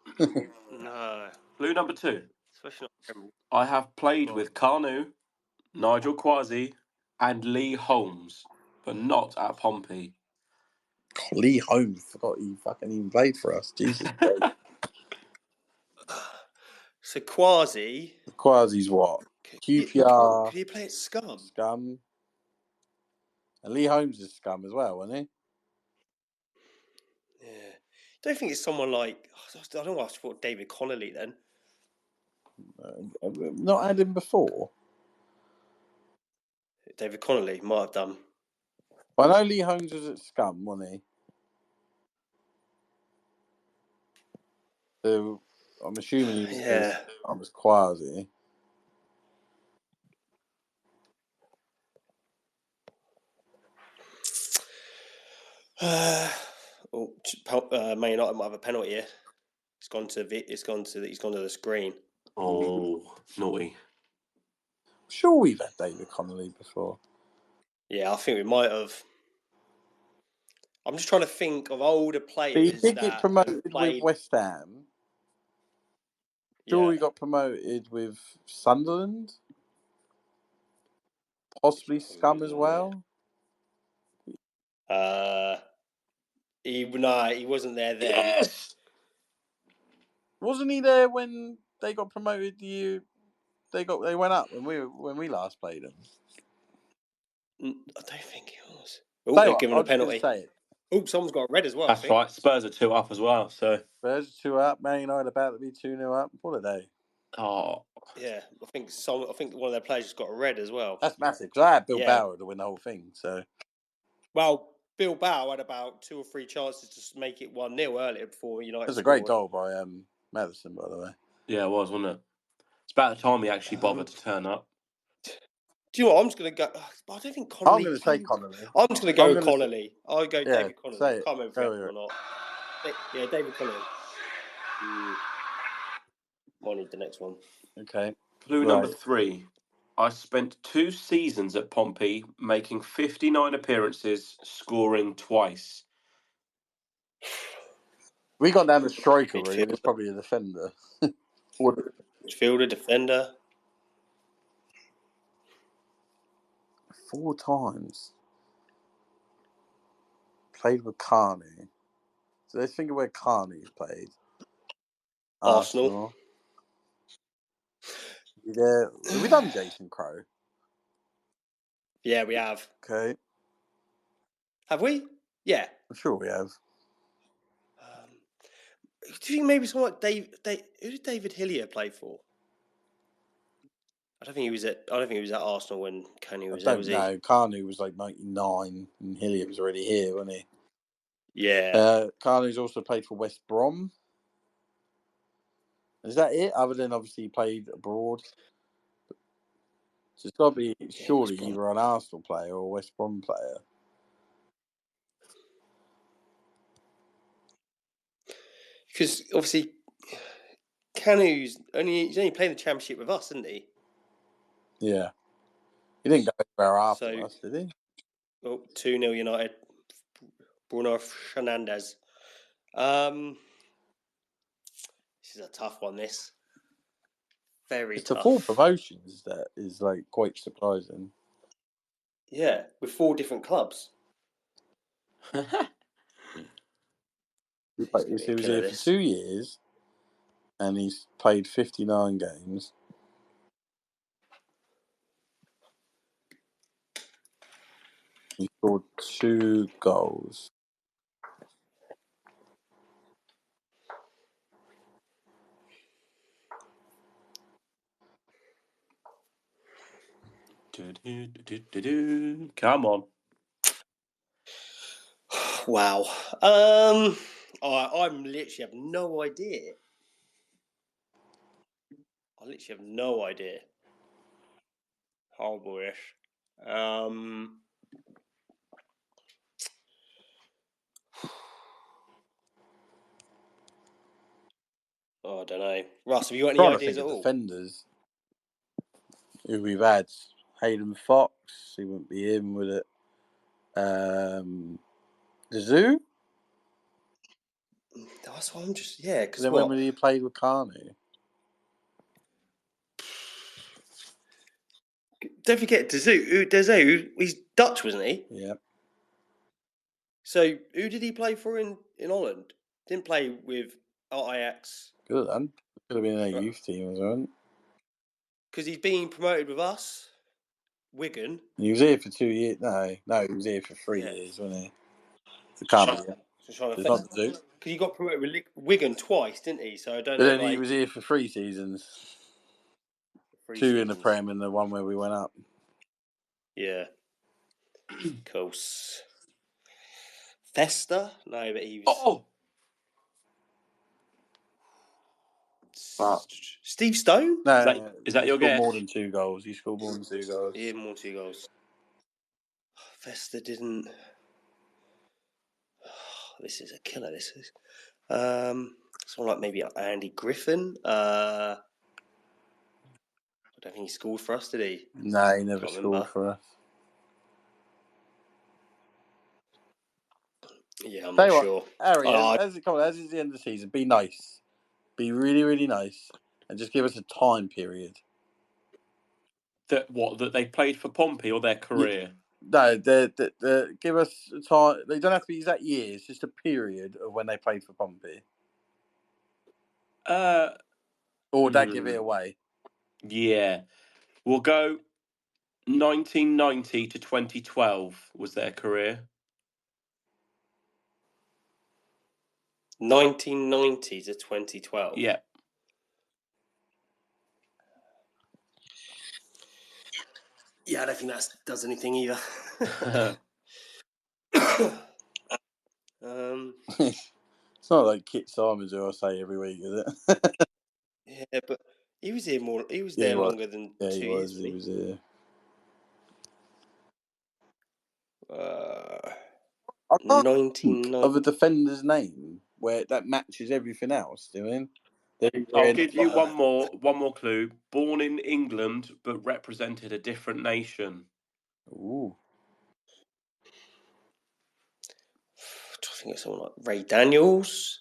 No. Clue number 2. Especially not. I have played with Carnu, Nigel Quasi, and Lee Holmes, but not at Pompey. Lee Holmes, forgot he fucking even played for us. Jesus. So Quasi. Quasi's what? QPR. Could he play at Scum? Scum. And Lee Holmes is Scum as well, wasn't he? Yeah. Don't think it's someone like. I don't know. I thought David Connolly then. Not had him before. David Connolly might have done. Well, I know Lee Holmes was at Scum, wasn't he? So I'm assuming he was. Yeah. I was Quasi. Man United might have a penalty here. He's gone to the screen. Oh, naughty. Sure, we've had David Connolly before. Yeah, I think we might have. I'm just trying to think of older players. But he did get promoted with West Ham. Sure, he got promoted with Sunderland. Possibly Scum as well. He wasn't there then. Yes! Wasn't he there when they got promoted? They went up when we last played them. I don't think he was. Oh, they're giving a penalty. Oh, someone's got a red as well. That's right. Spurs are 2 up as well. So Spurs are 2 up. Man United about to be 2-0 up. What a day! Oh, yeah. I think one of their players just got a red as well. That's massive. Because I had Bill Bauer to win the whole thing. So, well, Bill Bauer had about 2 or 3 chances to make it 1-0 earlier before United. It was a great goal by Madison, by the way. Yeah, it was, wasn't it? It's about the time he actually bothered to turn up. Do you know what? I'm just going to go. I don't think Connolly. I'm going to say Connolly. I'm just going to go with Connolly. I'll go David Connolly. Say I can't remember if or not. Yeah, David Connolly. Might need the next one. Okay. Clue number 3. I spent 2 seasons at Pompey, making 59 appearances, scoring twice. We got down to striker, really. It was probably a defender. Midfielder, defender. 4 times. Played with Carney. So let's think of where Carney's played. Arsenal. Yeah. Have we done Jason Crow? Yeah, we have. Okay. Have we? Yeah. I'm sure we have. Do you think maybe someone like Dave? Who did David Hillier play for? I don't think he was at Arsenal when Carney was there. No, Carney was like 99 and Hillier was already here, wasn't he? Yeah. Carney's also played for West Brom. Is that it? Other than obviously he played abroad. So it's got to be surely either an Arsenal player or a West Brom player. Because obviously, he's only playing the Championship with us, isn't he? Yeah. He didn't go anywhere after us, did he? Oh, 2-0 United. Bruno Fernandes. This is a tough one, this. Very tough. To 4 promotions, that is like quite surprising. Yeah, with 4 different clubs. He was here for 2 years and he's played 59 games. He scored 2 goals. Come on. Wow. I literally have no idea. Horrible-ish. I don't know. Russ, have you got any ideas at all? Defenders who we've had. Hayden Fox, he wouldn't be in with it. The Zoo? That's why I'm just because Then when he played with Carney. Don't forget DazHarry. He's Dutch, wasn't he? Yeah. So who did he play for in Holland? Didn't play with Ajax. Good then. Could have been in a youth team as well. Because he's being promoted with us, Wigan. And he was here for 2 years. No, he was here for 3 years, wasn't he? It can't be. It's not the zoo. Because he got promoted with Wigan twice, didn't he? So I don't but know. Then he was here for 3 seasons. 2 in the Prem and the one where we went up. Yeah. Cool. Festa? No, but he was. Oh! Steve Stone? No, is that your guess? More than 2 goals. He scored more than 2 goals. Yeah, more than 2 goals. Festa didn't. This is a killer. This is. Someone like maybe Andy Griffin. I don't think he scored for us, did he? No, he never scored for us. Yeah, I'm not sure. Harry, as it's the end of the season, be nice. Be really, really nice. And just give us a time period. That they played for Pompey or their career? No, give us a time. They don't have to be exact years, just a period of when they played for Pompey. Or would that give it away? Yeah. We'll go 1990 to 2012 was their career. 1990 to 2012. Yeah. Yeah, I don't think that does anything either. It's not like Kit Simons, who I say every week, is it? Yeah, but he was here more. He was there longer than 2 years. He was here. I can't think of a defender's name where that matches everything else. Do you mean? I'll give you one more clue. Born in England, but represented a different nation. Ooh. I think it's someone like Ray Daniels.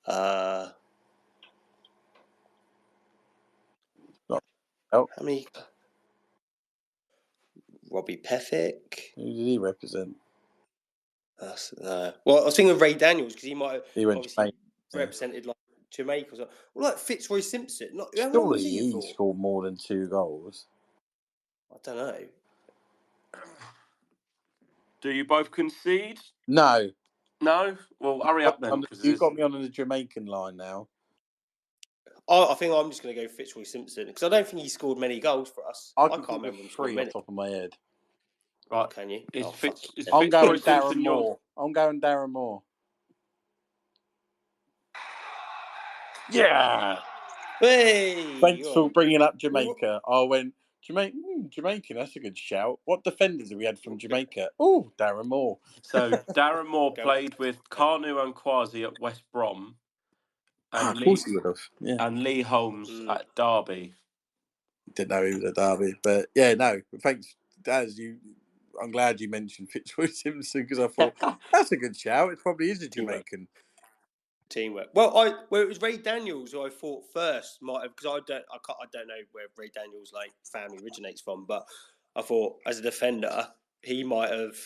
How many? Robbie Pethick. Who did he represent? Well, I was thinking of Ray Daniels because he might have obviously represented like Jamaica or something. Well, like Fitzroy Simpson. Surely he scored more than 2 goals. I don't know. Do you both concede? No. No? Well, hurry up then. You've got me on the Jamaican line now. I think I'm just going to go Fitzroy Simpson because I don't think he scored many goals for us. I can't remember him 3 on top of my head. Right, can you? I'm going Darren Moore. I'm going Darren Moore. Yeah. Hey. Thanks for bringing up Jamaica. I went Jamaican. That's a good shout. What defenders have we had from Jamaica? Oh, Darren Moore. So Darren Moore played with Carnu and Kwasi at West Brom. And of course he would have. Yeah. And Lee Holmes at Derby. Didn't know he was at Derby, but yeah, no. Thanks, Daz. I'm glad you mentioned Fitzroy Simpson because I thought that's a good shout. It probably is a Jamaican. Teamwork. Well, it was Ray Daniels who I thought first might have, because I don't know where Ray Daniels' family originates from, but I thought as a defender he might have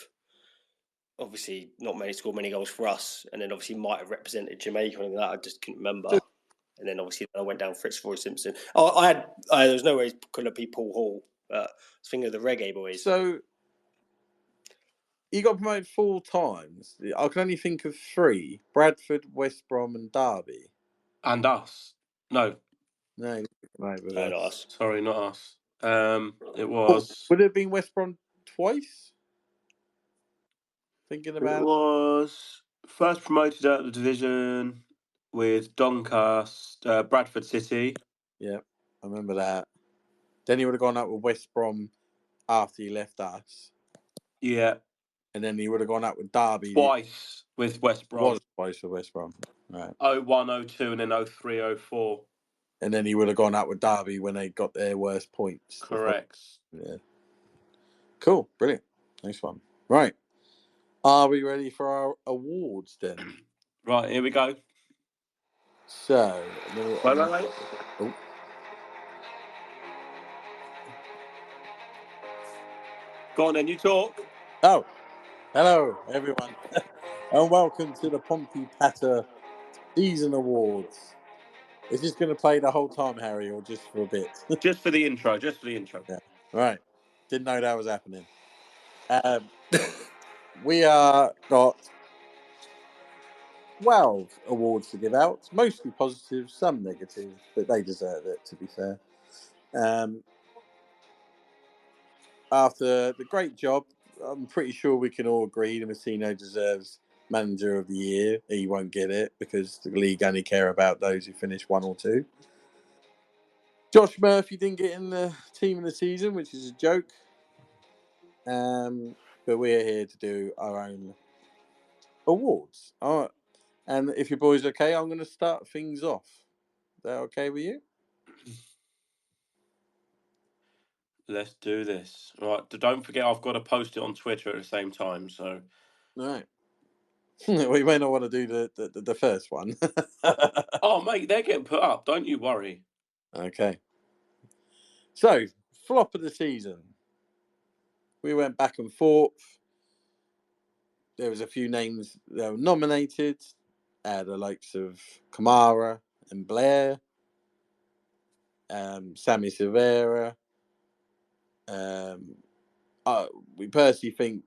obviously not scored many goals for us, and then obviously might have represented Jamaica and that. I just couldn't remember. And then obviously I went down Fitzroy Simpson. There was no way it could have been Paul Hall. I was thinking of the Reggae Boys. So he got promoted 4 times. I can only think of 3: Bradford, West Brom, and Derby. And us. No, not us. Sorry, not us. It was. Would it have been West Brom twice? Thinking about it. Was first promoted out of the division with Doncaster, Bradford City. Yeah, I remember that. Then he would have gone up with West Brom after he left us. Yeah. And then he would have gone up with Derby. Twice with West Brom. Was twice with West Brom. Right. 01, 02 and then 03, 04. And then he would have gone out with Derby when they got their worst points. Correct. Yeah. Cool. Brilliant. Nice one. Right. Are we ready for our awards then? Right, here we go. So, Wait. Oh. Go on then, you talk. Oh, hello everyone, and welcome to the Pompey Patter Season Awards. Is this going to play the whole time, Harry, or just for a bit? Just for the intro. Yeah. Right. Didn't know that was happening. We got 12 awards to give out, mostly positive, some negative, but they deserve it, to be fair. After the great job, I'm pretty sure we can all agree that Messino deserves Manager of the Year. He won't get it because the league only care about those who finish 1 or 2. Josh Murphy didn't get in the Team of the Season, which is a joke. But we're here to do our own awards. All right. And if your boys okay, I'm going to start things off. Is that okay with you? Let's do this. All right. Don't forget, I've got to post it on Twitter at the same time. So. All right. We may not want to do the first one. Oh, mate, they're getting put up. Don't you worry. Okay. So, flop of the season. We went back and forth. There was a few names that were nominated. The likes of Kamara and Blair, Sammy Silvera. We personally think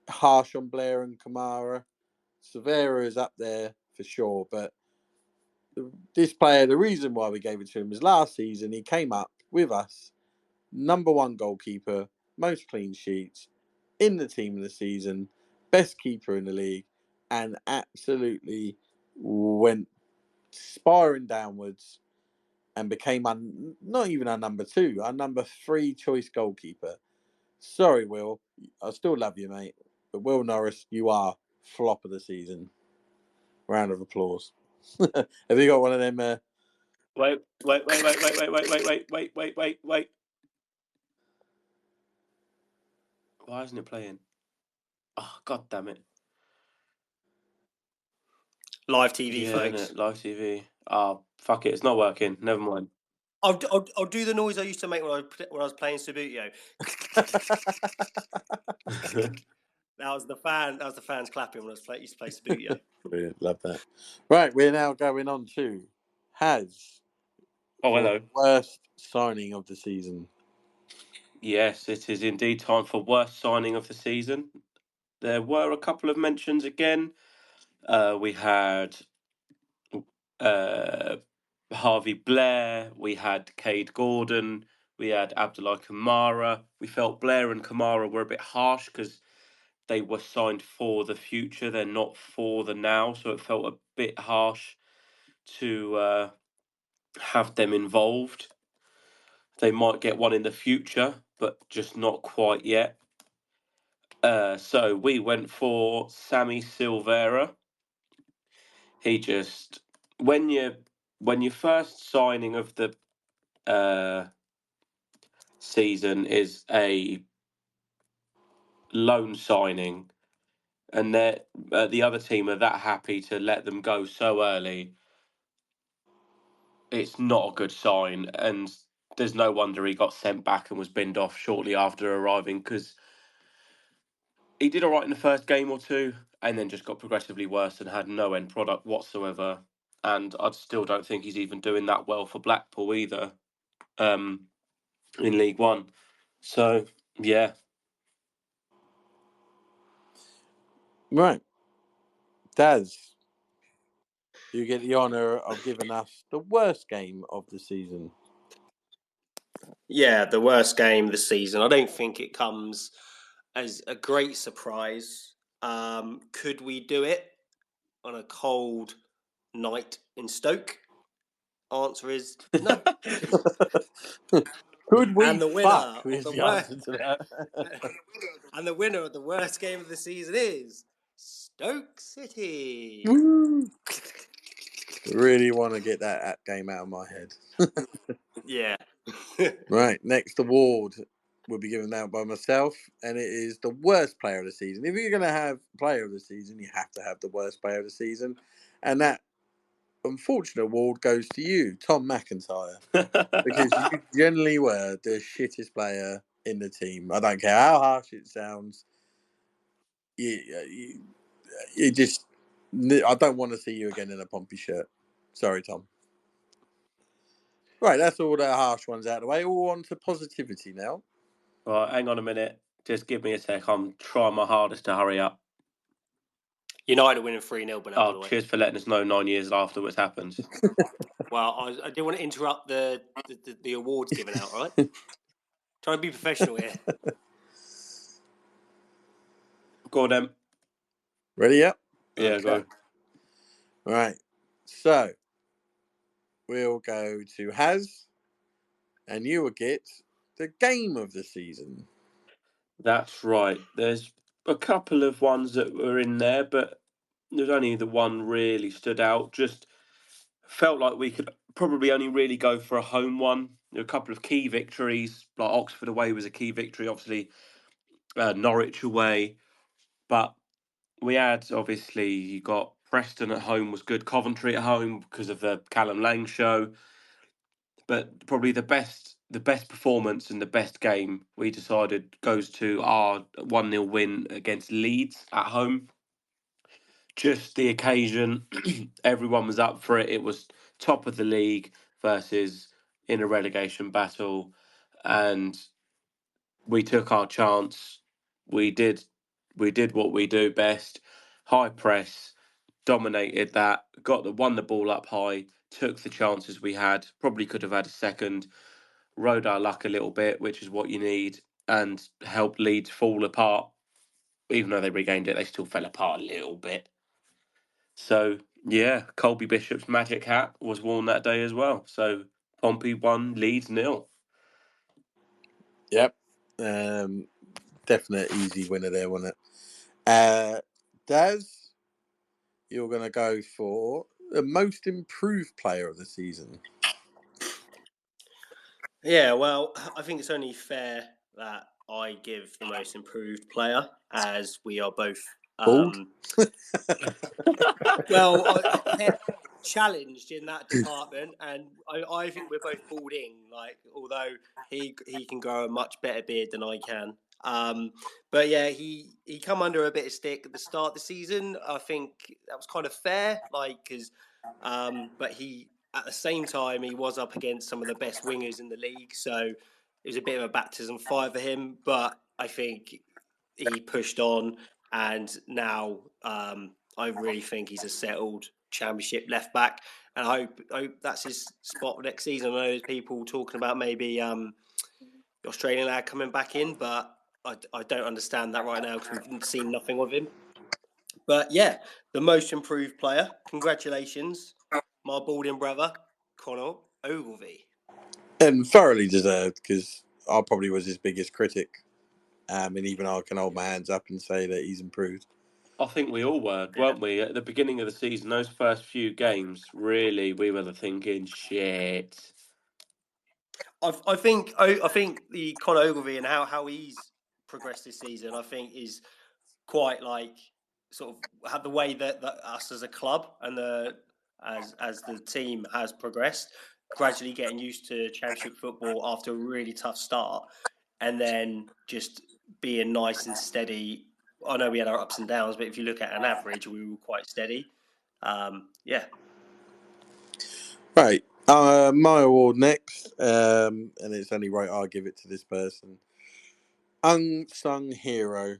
harsh on Blair and Kamara. Silvera is up there for sure, but this player, the reason why we gave it to him is last season he came up with us, number 1 goalkeeper, most clean sheets, in the Team of the Season, best keeper in the league, and absolutely went spiraling downwards and became not even our number 2, our number 3 choice goalkeeper. Sorry, Will. I still love you, mate. But Will Norris, you are flop of the season. Round of applause. Have you got one of them? Wait. Why isn't it playing? Oh, God damn it. Live TV, yeah, folks. Innit? Live TV. Oh, fuck it. It's not working. Never mind. I'll do the noise I used to make when I was playing Subbuteo. That was the fans clapping when I used to play Subbuteo. Brilliant, love that. Right, we're now going on to Haz. Oh, hello. Worst signing of the season. Yes, it is indeed time for worst signing of the season. There were a couple of mentions again. We had Harvey Blair, we had Cade Gordon, we had Abdullah Kamara. We felt Blair and Kamara were a bit harsh because they were signed for the future. They're not for the now, so it felt a bit harsh to have them involved. They might get one in the future, but just not quite yet. So we went for Sammy Silvera. He just when your first signing of the season is a loan signing, and the other team are that happy to let them go so early, it's not a good sign, and there's no wonder he got sent back and was binned off shortly after arriving, because he did all right in the first game or two and then just got progressively worse and had no end product whatsoever. And I still don't think he's even doing that well for Blackpool either, in League One. So, yeah. Right. Daz, you get the honour of giving us the worst game of the season. Yeah, the worst game of the season. I don't think it comes as a great surprise. Could we do it on a cold night in Stoke? Answer is no. Could we And the winner fuck of is the the answer to that. And the winner of the worst game of the season is Stoke City. Woo! Really want to get that game out of my head. Yeah. Right, next award will be given out by myself, and it is the worst player of the season. If you're going to have player of the season, you have to have the worst player of the season. And that unfortunate award goes to you, Tom McIntyre, because you generally were the shittest player in the team. I don't care how harsh it sounds. You just, I don't want to see you again in a Pompey shirt. Sorry, Tom. Right, that's all the harsh ones out of the way. All on to positivity now. Right, hang on a minute. Just give me a sec. I'm trying my hardest to hurry up. United winning 3-0, but by the way. Cheers for letting us know 9 years after what's happened. Well, I didn't want to interrupt the awards giving out, right? Trying to be professional here. Go on, then. Ready up? Yeah, Okay. go. Right. So, we'll go to Haz, and you will get the game of the season. That's right. There's a couple of ones that were in there, but there's only the one really stood out. Just felt like we could probably only really go for a home one. There were a couple of key victories, like Oxford away was a key victory, obviously Norwich away. But we had, obviously, you got Preston at home was good, Coventry at home because of the Callum Lang show. But probably the best performance and the best game we decided goes to our 1-0 win against Leeds at home. Just the occasion, everyone was up for it. It was top of the league versus in a relegation battle, and we took our chance. We did what we do best: high press, dominated that, won the ball up high, took the chances we had. Probably could have had a second. Rode our luck a little bit, which is what you need, and helped Leeds fall apart. Even though they regained it, they still fell apart a little bit. So, yeah, Colby Bishop's magic hat was worn that day as well. So, Pompey won, Leeds 0. Yep. Definite easy winner there, wasn't it? Daz, you're going to go for the most improved player of the season. Yeah, well, I think it's only fair that I give the most improved player, as we are both challenged in that department, and I think we're both balding. Like, although he can grow a much better beard than I can. But yeah, he come under a bit of stick at the start of the season. I think that was kind of fair, like, because but he, at the same time, he was up against some of the best wingers in the league, so it was a bit of a baptism of fire for him. But I think he pushed on, and now I really think he's a settled Championship left back, and I hope that's his spot next season. I know there's people talking about maybe the Australian lad coming back in, but I don't understand that right now because we've seen nothing of him. But yeah, the most improved player. Congratulations, my balding brother, Conor Ogilvie. And thoroughly deserved, because I probably was his biggest critic. And even I can hold my hands up and say that he's improved. I think we all were, weren't we? At the beginning of the season, those first few games, really, we were thinking, shit. I think the Conor Ogilvie and how he's progressed this season, I think, is quite like sort of have the way that us as a club and as the team has progressed, gradually getting used to Championship football after a really tough start, and then just being nice and steady. I know we had our ups and downs, but if you look at an average, we were quite steady. Yeah. Right. My award next, and it's only right I'll give it to this person. Unsung hero.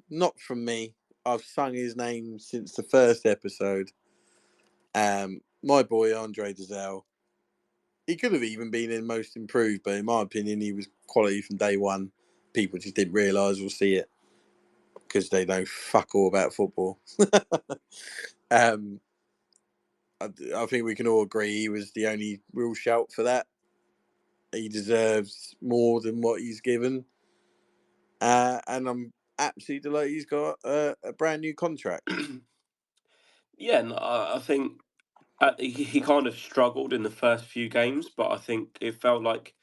Not from me. I've sung his name since the first episode. My boy, Andre DazHarry. He could have even been in most improved, but in my opinion, he was quality from day one. People just didn't realise or see it because they know fuck all about football. I think we can all agree he was the only real shout for that. He deserves more than what he's given. And I'm absolutely delighted he's got a brand new contract. Yeah, and I think he kind of struggled in the first few games, but I think it felt like,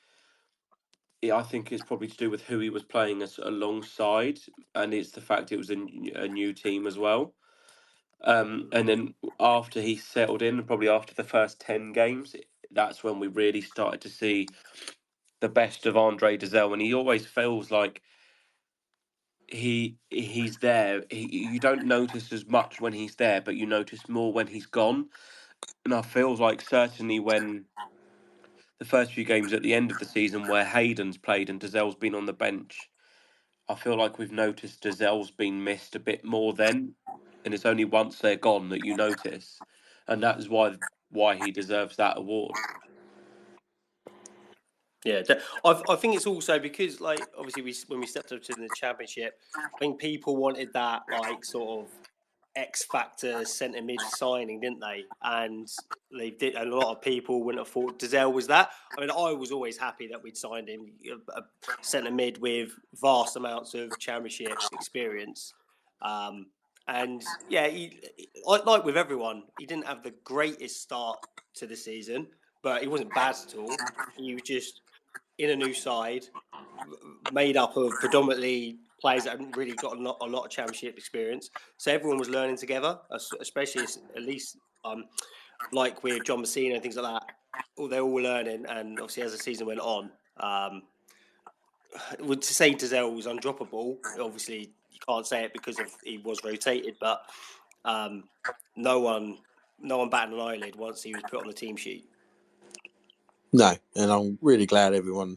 I think it's probably to do with who he was playing alongside, and it's the fact it was a new team as well. And then after he settled in, probably after the first 10 games, that's when we really started to see the best of Andre DazHarry. And he always feels like he's there. You don't notice as much when he's there, but you notice more when he's gone. And I feel like certainly when the first few games at the end of the season where Hayden's played and DazHarry's been on the bench, I feel like we've noticed DazHarry's been missed a bit more then, and it's only once they're gone that you notice, and that is why he deserves that award. Yeah, I think it's also because, like, obviously when we stepped up to the Championship, I think people wanted that, like, sort of X factor centre mid signing, didn't they? And they did. And a lot of people wouldn't have thought DazHarry was that. I mean, I was always happy that we'd signed him, a centre mid with vast amounts of Championship experience. And yeah, like with everyone, he didn't have the greatest start to the season, but he wasn't bad at all. He was just in a new side, made up of predominantly players that hadn't really got a lot of Championship experience. So everyone was learning together, especially at least like with John Messina and things like that. They're all learning, and obviously as the season went on, to say DazHarry was undroppable, obviously you can't say it because he was rotated, but no one batted an eyelid once he was put on the team sheet. No, and I'm really glad everyone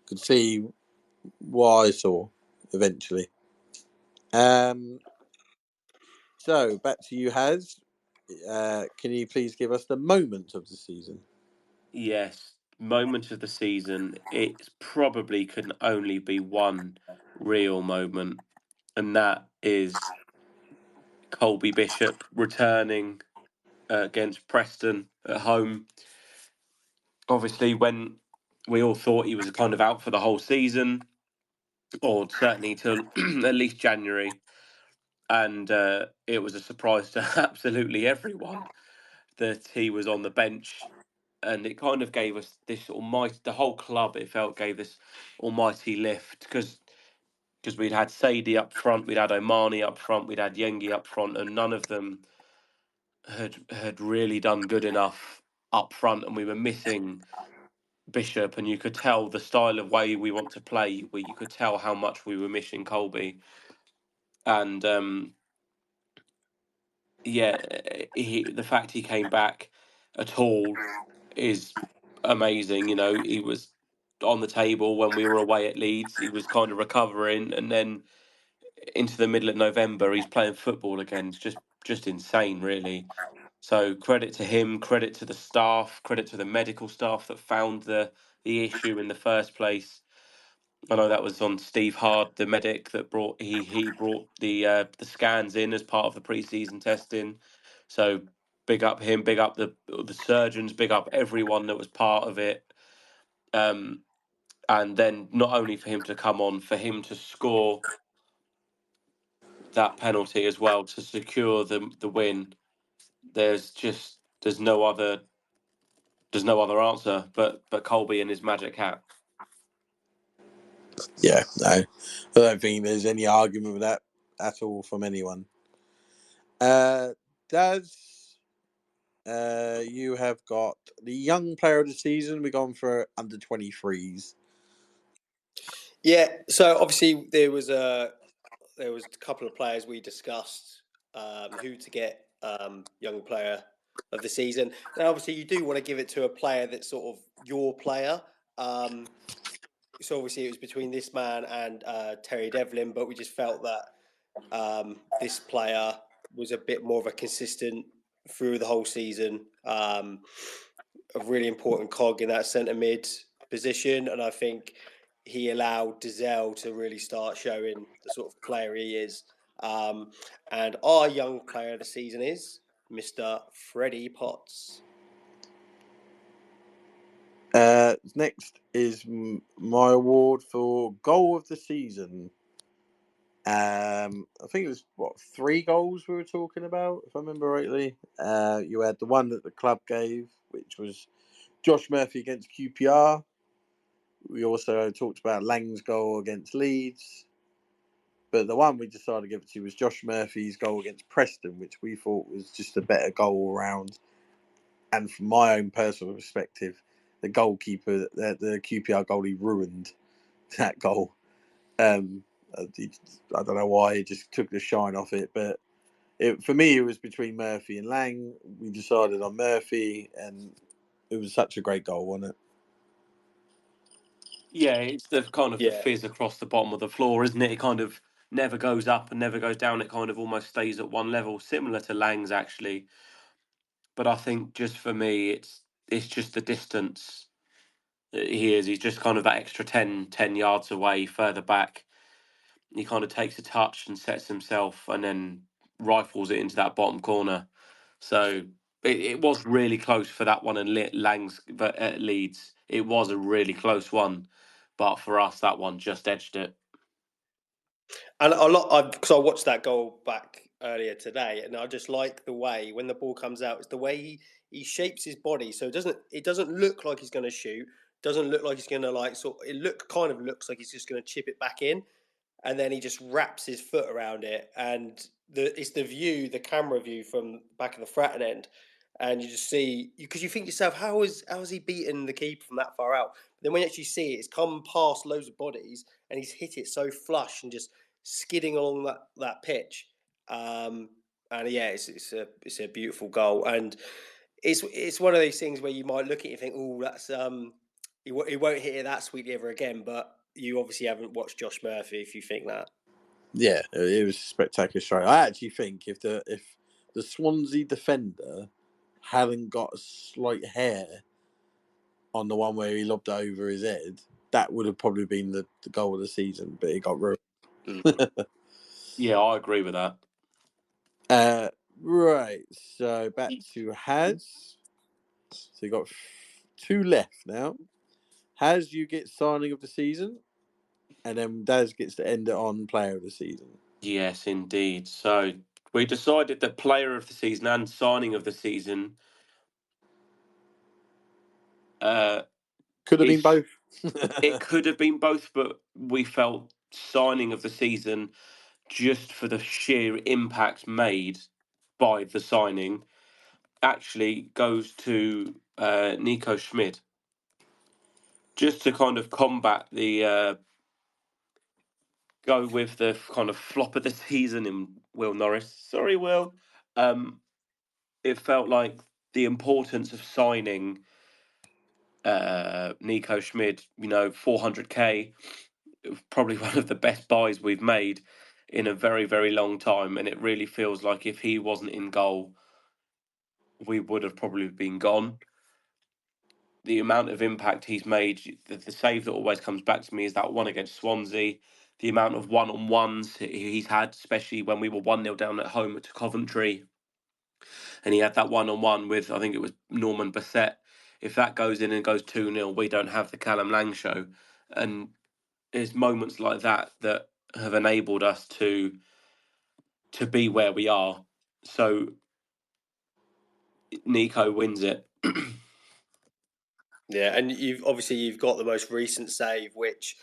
could see what I saw eventually. So back to you, Haz. Can you please give us the moment of the season? Yes, moment of the season. It probably can only be one real moment, and that is Colby Bishop returning against Preston at home. Obviously, when we all thought he was kind of out for the whole season, or certainly till at least January, and it was a surprise to absolutely everyone that he was on the bench, and it kind of gave us this almighty, the whole club, it felt, gave this almighty lift because we'd had Sadie up front, we'd had Omani up front, we'd had Yengi up front, and none of them had really done good enough up front, and we were missing Bishop, and you could tell the style of way we want to play, where you could tell how much we were missing Colby. And the fact he came back at all is amazing. You know, he was on the table when we were away at Leeds. He was kind of recovering, and then into the middle of November, he's playing football again. It's just insane, really. So credit to him, credit to the staff, credit to the medical staff that found the issue in the first place. I know that was on Steve Hard, the medic that brought the scans in as part of the pre-season testing. So big up him, big up the surgeons, big up everyone that was part of it. And then not only for him to come on, for him to score that penalty as well to secure the win. There's no other answer but Colby and his magic hat. Yeah, no, I don't think there's any argument with that at all from anyone. Daz, you have got the young player of the season. We've gone for under 23s. Yeah, so obviously there was a couple of players we discussed who to get young player of the season. Now, obviously, you do want to give it to a player that's sort of your player. So obviously, it was between this man and Terry Devlin, but we just felt that this player was a bit more of a consistent through the whole season, a really important cog in that centre mid position, and I think he allowed DazHarry to really start showing the sort of player he is. And our young player of the season is Mr. Freddie Potts. Next is my award for goal of the season. I think it was 3 goals we were talking about, if I remember rightly. You had the one that the club gave, which was Josh Murphy against QPR. We also talked about Lang's goal against Leeds. But the one we decided to give it to was Josh Murphy's goal against Preston, which we thought was just a better goal all round. And from my own personal perspective, the goalkeeper, the QPR goalie, ruined that goal. I don't know why, he just took the shine off it. But for me, it was between Murphy and Lang. We decided on Murphy, and it was such a great goal, wasn't it? Yeah, it's the kind of the fizz across the bottom of the floor, isn't it? It kind of never goes up and never goes down. It kind of almost stays at one level, similar to Lang's actually. But I think just for me, it's just the distance that he is. He's just kind of that extra 10 yards away, further back. He kind of takes a touch and sets himself and then rifles it into that bottom corner. So it was really close for that one and Lang's at Leeds. It was a really close one. But for us, that one just edged it. And a lot, because I watched that goal back earlier today, and I just like the way when the ball comes out, it's the way he shapes his body, so it doesn't look like he's going to shoot, doesn't look like he's going to kind of looks like he's just going to chip it back in, and then he just wraps his foot around it, and it's the camera view from back of the Fratton end, and you just see, because you think to yourself, how is he beaten the keeper from that far out? But then when you actually see it, it's come past loads of bodies, and he's hit it so flush and just skidding along that pitch, and yeah, it's a beautiful goal, and it's one of those things where you might look at it and think, oh, that's he won't hit it that sweetly ever again, but you obviously haven't watched Josh Murphy if you think that. Yeah, it was a spectacular strike. I actually think if the Swansea defender hadn't got a slight hair on the one where he lobbed over his head, that would have probably been the goal of the season, but it got ruined. Yeah, I agree with that. Right, so back to Haz. So you got 2 left now. Haz, you get signing of the season, and then Daz gets to end it on player of the season. Yes, indeed. So we decided that player of the season and signing of the season could have been both. It could have been both, but we felt signing of the season, just for the sheer impact made by the signing, actually goes to Nico Schmid. Just to kind of combat the go with the kind of flop of the season in Will Norris. Sorry, Will. It felt like the importance of signing Nico Schmid, 400k, probably one of the best buys we've made in a very, very long time. And it really feels like if he wasn't in goal, we would have probably been gone. The amount of impact he's made, the save that always comes back to me is that one against Swansea. The amount of one-on-ones he's had, especially when we were 1-0 down at home to Coventry. And he had that one-on-one with, I think it was Norman Bassett. If that goes in and goes 2-0, we don't have the Callum Lang show. And it's moments like that that have enabled us to be where we are. So Nico wins it. Yeah, and you've got the most recent save, which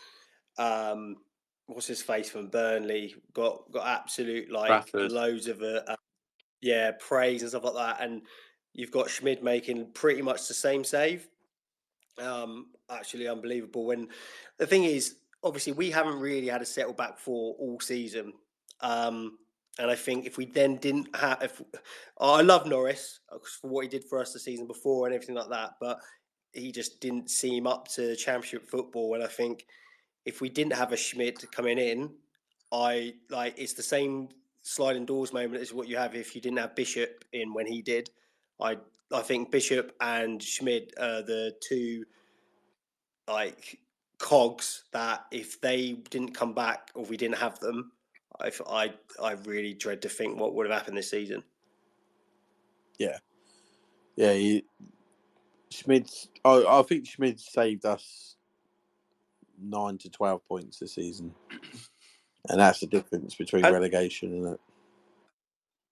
what's his face from Burnley got absolute Bradford. loads of praise and stuff like that, and you've got Schmid making pretty much the same save. Actually unbelievable. When the thing is, obviously we haven't really had a settle back for all season, and I think if we then didn't have, I love Norris for what he did for us the season before and everything like that, but he just didn't seem up to Championship football. And I think if we didn't have a Schmid coming in, it's the same sliding doors moment as what you have if you didn't have Bishop in when he did. I think Bishop and Schmid are the two cogs that if they didn't come back or if we didn't have them, I really dread to think what would have happened this season. Yeah. Schmid's. I think Schmid saved us 9 to 12 points this season, and that's the difference between relegation and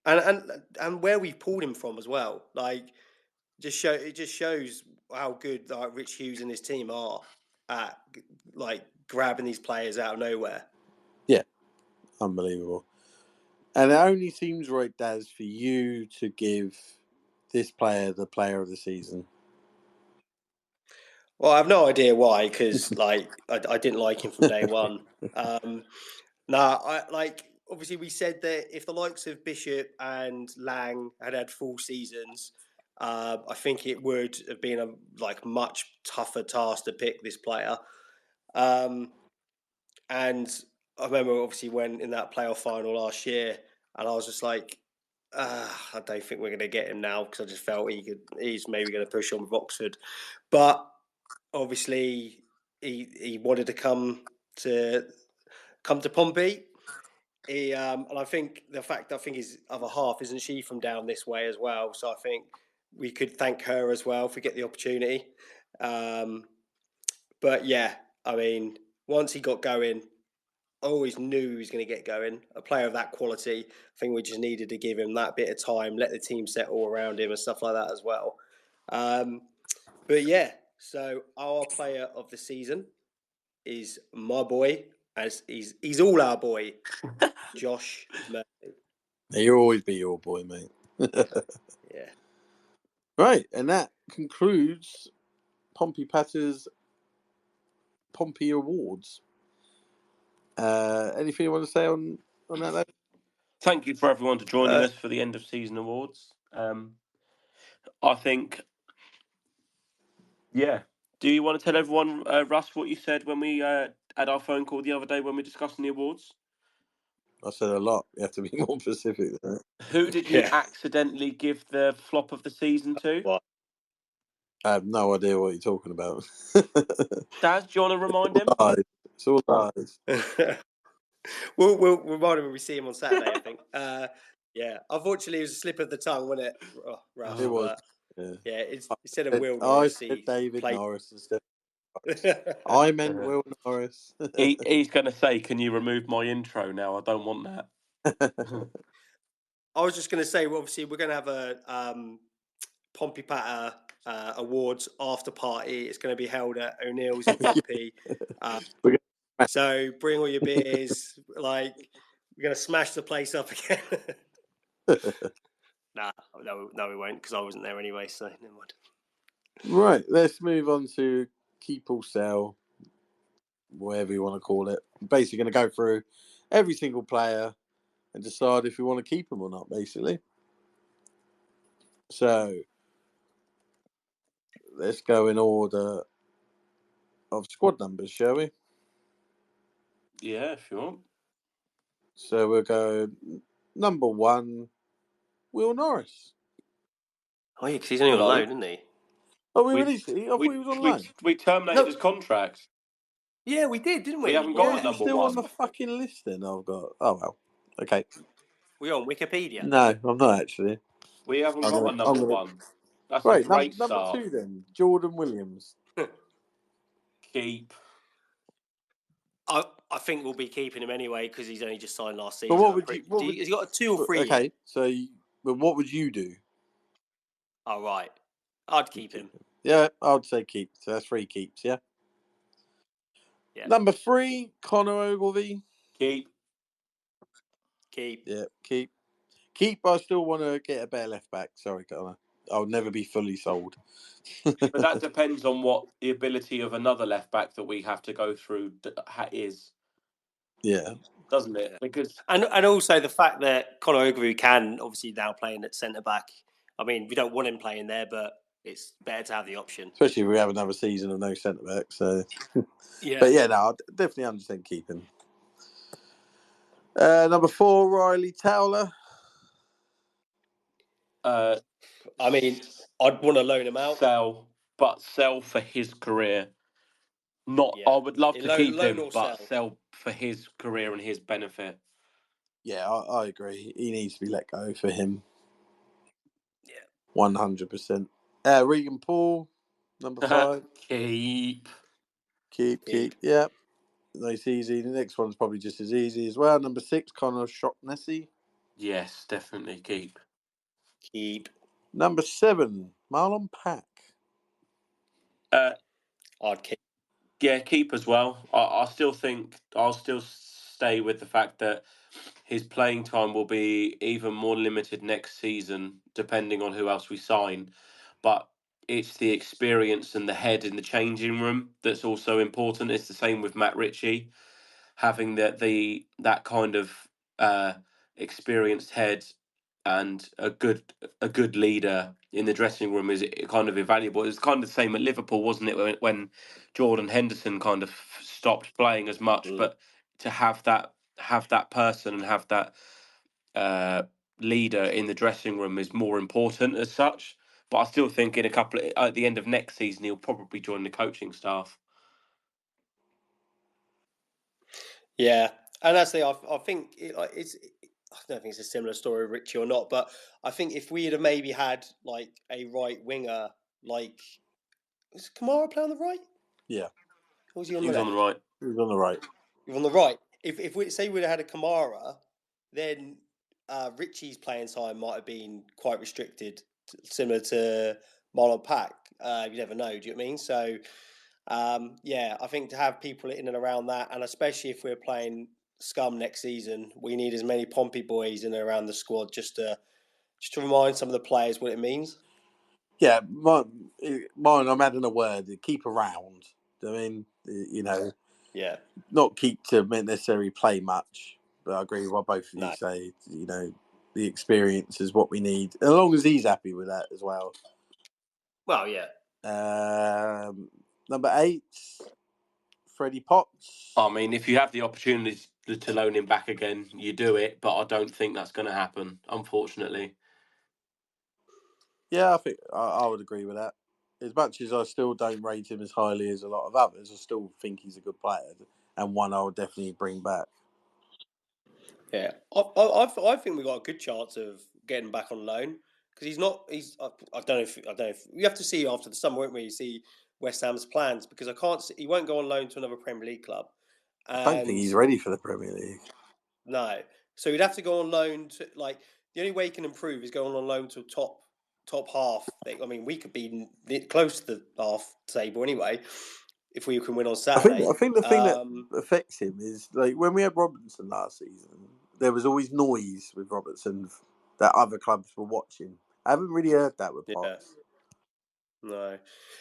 that. And where we've pulled him from as well, it just shows how good Rich Hughes and his team are at grabbing these players out of nowhere. Yeah, Unbelievable. And it only seems right, Daz, for you to give this player the player of the season. Well, I have no idea why, because I didn't like him from day one. Obviously we said that if the likes of Bishop and Lang had full seasons, I think it would have been a much tougher task to pick this player. And I remember obviously when in that playoff final last year, and I was just like, I don't think we're going to get him now, because I just felt he's maybe going to push on with Oxford, but obviously he wanted to come to Pompey. And I think his other half, isn't she from down this way as well? So I think we could thank her as well if we get the opportunity. But yeah, I mean, once he got going, I always knew he was going to get going. A player of that quality, I think we just needed to give him that bit of time, let the team settle around him and stuff like that as well. But yeah, so our player of the season is my boy, as he's all our boy, Josh Murphy. You'll always be your boy, mate. Yeah. Right, and that concludes Pompey Patter's Pompey Awards. Anything you want to say on that, though? Thank you for everyone to joining us for the end of season awards. I think, yeah. Do you want to tell everyone, Russ, what you said when we had our phone call the other day when we were discussing the awards? I said a lot. You have to be more specific than that. Who did you accidentally give the flop of the season to? What? I have no idea what you're talking about. Daz, do you want to remind him? It's all lies. We'll remind him when we see him on Saturday, I think. Yeah, unfortunately, it was a slip of the tongue, wasn't it, Russ? It was. Yeah, instead of Will Norris, Norris, I said David Norris instead. I I meant Will Norris. He's going to say, "Can you remove my intro now? I don't want that." I was just going to say, well, obviously, we're going to have a Pompey Patter Awards after party. It's going to be held at O'Neill's in Pompey. So bring all your beers. We're going to smash the place up again. No, we won't, because I wasn't there anyway. So never mind. Right, let's move on to keep or sell, whatever you want to call it. Basically, going to go through every single player and decide if we want to keep them or not. Basically, so let's go in order of squad numbers, shall we? Yeah, sure. So we'll go number 1, Will Norris. Oh yeah, because he's only on loan, isn't he? Oh, we released it. I thought he was on loan. We terminated his contract. Yeah, we did, didn't we? We haven't got a number still 1. on the fucking list. Then I've got. Oh well. Okay. We're on Wikipedia. No, I'm not actually. We haven't got a number 1. That's right. a great number start. 2 then, Jordan Williams. Keep. I think we'll be keeping him anyway, because he's only just signed last season. But what would you? He's got a 2 or 3. Okay, but what would you do? Oh right, I'd keep him. Yeah, I'd say keep. So that's 3 keeps. Yeah. Yeah. Number 3, Connor Ogilvie. Keep. Yeah, keep. I still want to get a better left back. Sorry, Connor. I'll never be fully sold. But that depends on what the ability of another left back that we have to go through is. Yeah. Doesn't it? Because and also the fact that Connor Ogilvie can obviously now playing at centre back. I mean, we don't want him playing there, but it's better to have the option. Especially if we have another season of no centre back. So yeah. But yeah, no, I'd definitely understand keeping. Number 4, Riley Towler. I mean, I'd want to loan him out. Sell for his career. I would love to keep him, but sell for his career and his benefit. Yeah, I agree. He needs to be let go for him. Yeah. 100%. Regan Paul, number 5. Keep. Yeah. Nice, easy. The next one's probably just as easy as well. Number 6, Connor Shaughnessy. Yes, definitely keep. Number 7, Marlon Pack. I'd keep. Yeah, keep as well. I still think I'll still stay with the fact that his playing time will be even more limited next season, depending on who else we sign. But it's the experience and the head in the changing room that's also important. It's the same with Matt Ritchie, having that kind of experienced head and a good leader in the dressing room is kind of invaluable. It's kind of the same at Liverpool, wasn't it, when Jordan Henderson kind of stopped playing as much, but to have that person and have that leader in the dressing room is more important as such. But I still think at the end of next season he'll probably join the coaching staff. Yeah, and that's I think it's. I don't think it's a similar story, Richie, or not. But I think if we had maybe had like a right winger, like was Kamara play on the right? Yeah, Or was he on He the was left? on the right. he was on the right. He was on the right. If we say we'd have had a Kamara, then Richie's playing time might have been quite restricted, similar to Marlon Pack. You never know. Do you know what I mean? So. Yeah, I think to have people in and around that, and especially if we're playing Scum next season, we need as many Pompey boys in and around the squad just to remind some of the players what it means. Yeah, mine. I'm adding a word. Keep around. I mean, Yeah, not keep to necessarily play much. But I agree with what both of you no. say. The experience is what we need, as long as he's happy with that as well. Well, yeah. Number 8, Freddie Potts. I mean, if you have the opportunity to loan him back again, you do it. But I don't think that's going to happen, unfortunately. Yeah, I think I would agree with that. As much as I still don't rate him as highly as a lot of others, I still think he's a good player and one I would definitely bring back. Yeah, I think we got a good chance of getting back on loan because he's not. I don't know if we have to see after the summer, won't we? See West Ham's plans because I can't. He won't go on loan to another Premier League club. I don't think he's ready for the Premier League. No, so he'd have to go on loan to the only way he can improve is going on loan to top half. I mean, we could be close to the half table anyway if we can win on Saturday. I think the thing that affects him is like when we had Robertson last season, there was always noise with Robertson that other clubs were watching. I haven't really heard that with Potts. No,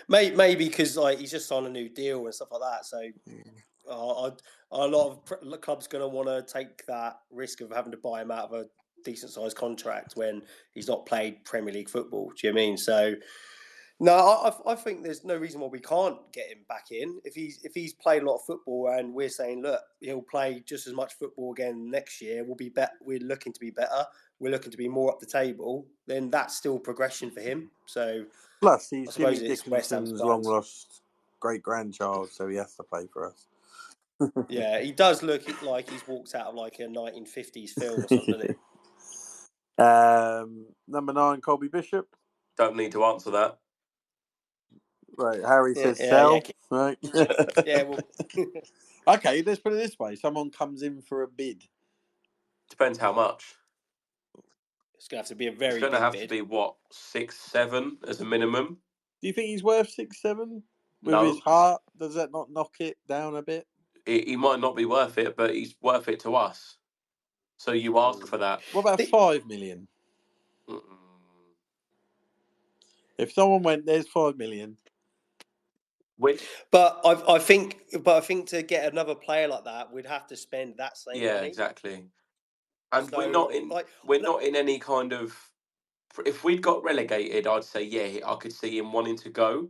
maybe because he's just signed a new deal and stuff like that. So a lot of clubs going to want to take that risk of having to buy him out of a decent sized contract when he's not played Premier League football. Do you know what I mean? So no, I think there's no reason why we can't get him back in if he's played a lot of football and we're saying look he'll play just as much football again next year. We'll be better. We're looking to be better. We're looking to be more up the table. Then that's still progression for him. So plus he's Jimmy Dickinson's long lost great grandchild, so he has to play for us. Yeah, he does look like he's walked out of like a 1950s film or something, doesn't he? Number 9, Colby Bishop. Don't need to answer that. Right, Harry says sell. Right. Yeah, well. Okay, let's put it this way. Someone comes in for a bid. Depends how much. It's going to have to be a very big bid. It's going to have to be, what, 6, 7 as a minimum? Do you think he's worth 6, 7? With his heart, does that not knock it down a bit? He might not be worth it, but he's worth it to us. So you ask for that. What about 5 million? If someone went, there's 5 million. But I think to get another player like that, we'd have to spend that same money. Yeah, exactly. And so, we're not in any kind of. If we'd got relegated, I'd say I could see him wanting to go.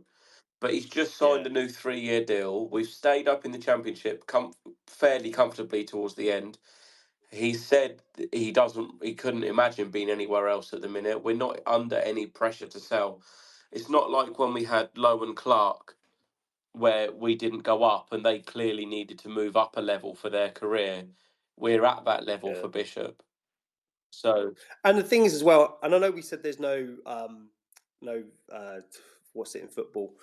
But he's just signed a new 3-year deal. We've stayed up in the Championship fairly comfortably towards the end. He said he couldn't imagine being anywhere else at the minute. We're not under any pressure to sell. It's not like when we had Lowe and Clark, where we didn't go up and they clearly needed to move up a level for their career. We're at that level for Bishop. So, and the thing is as well, and I know we said there's no what's it in football,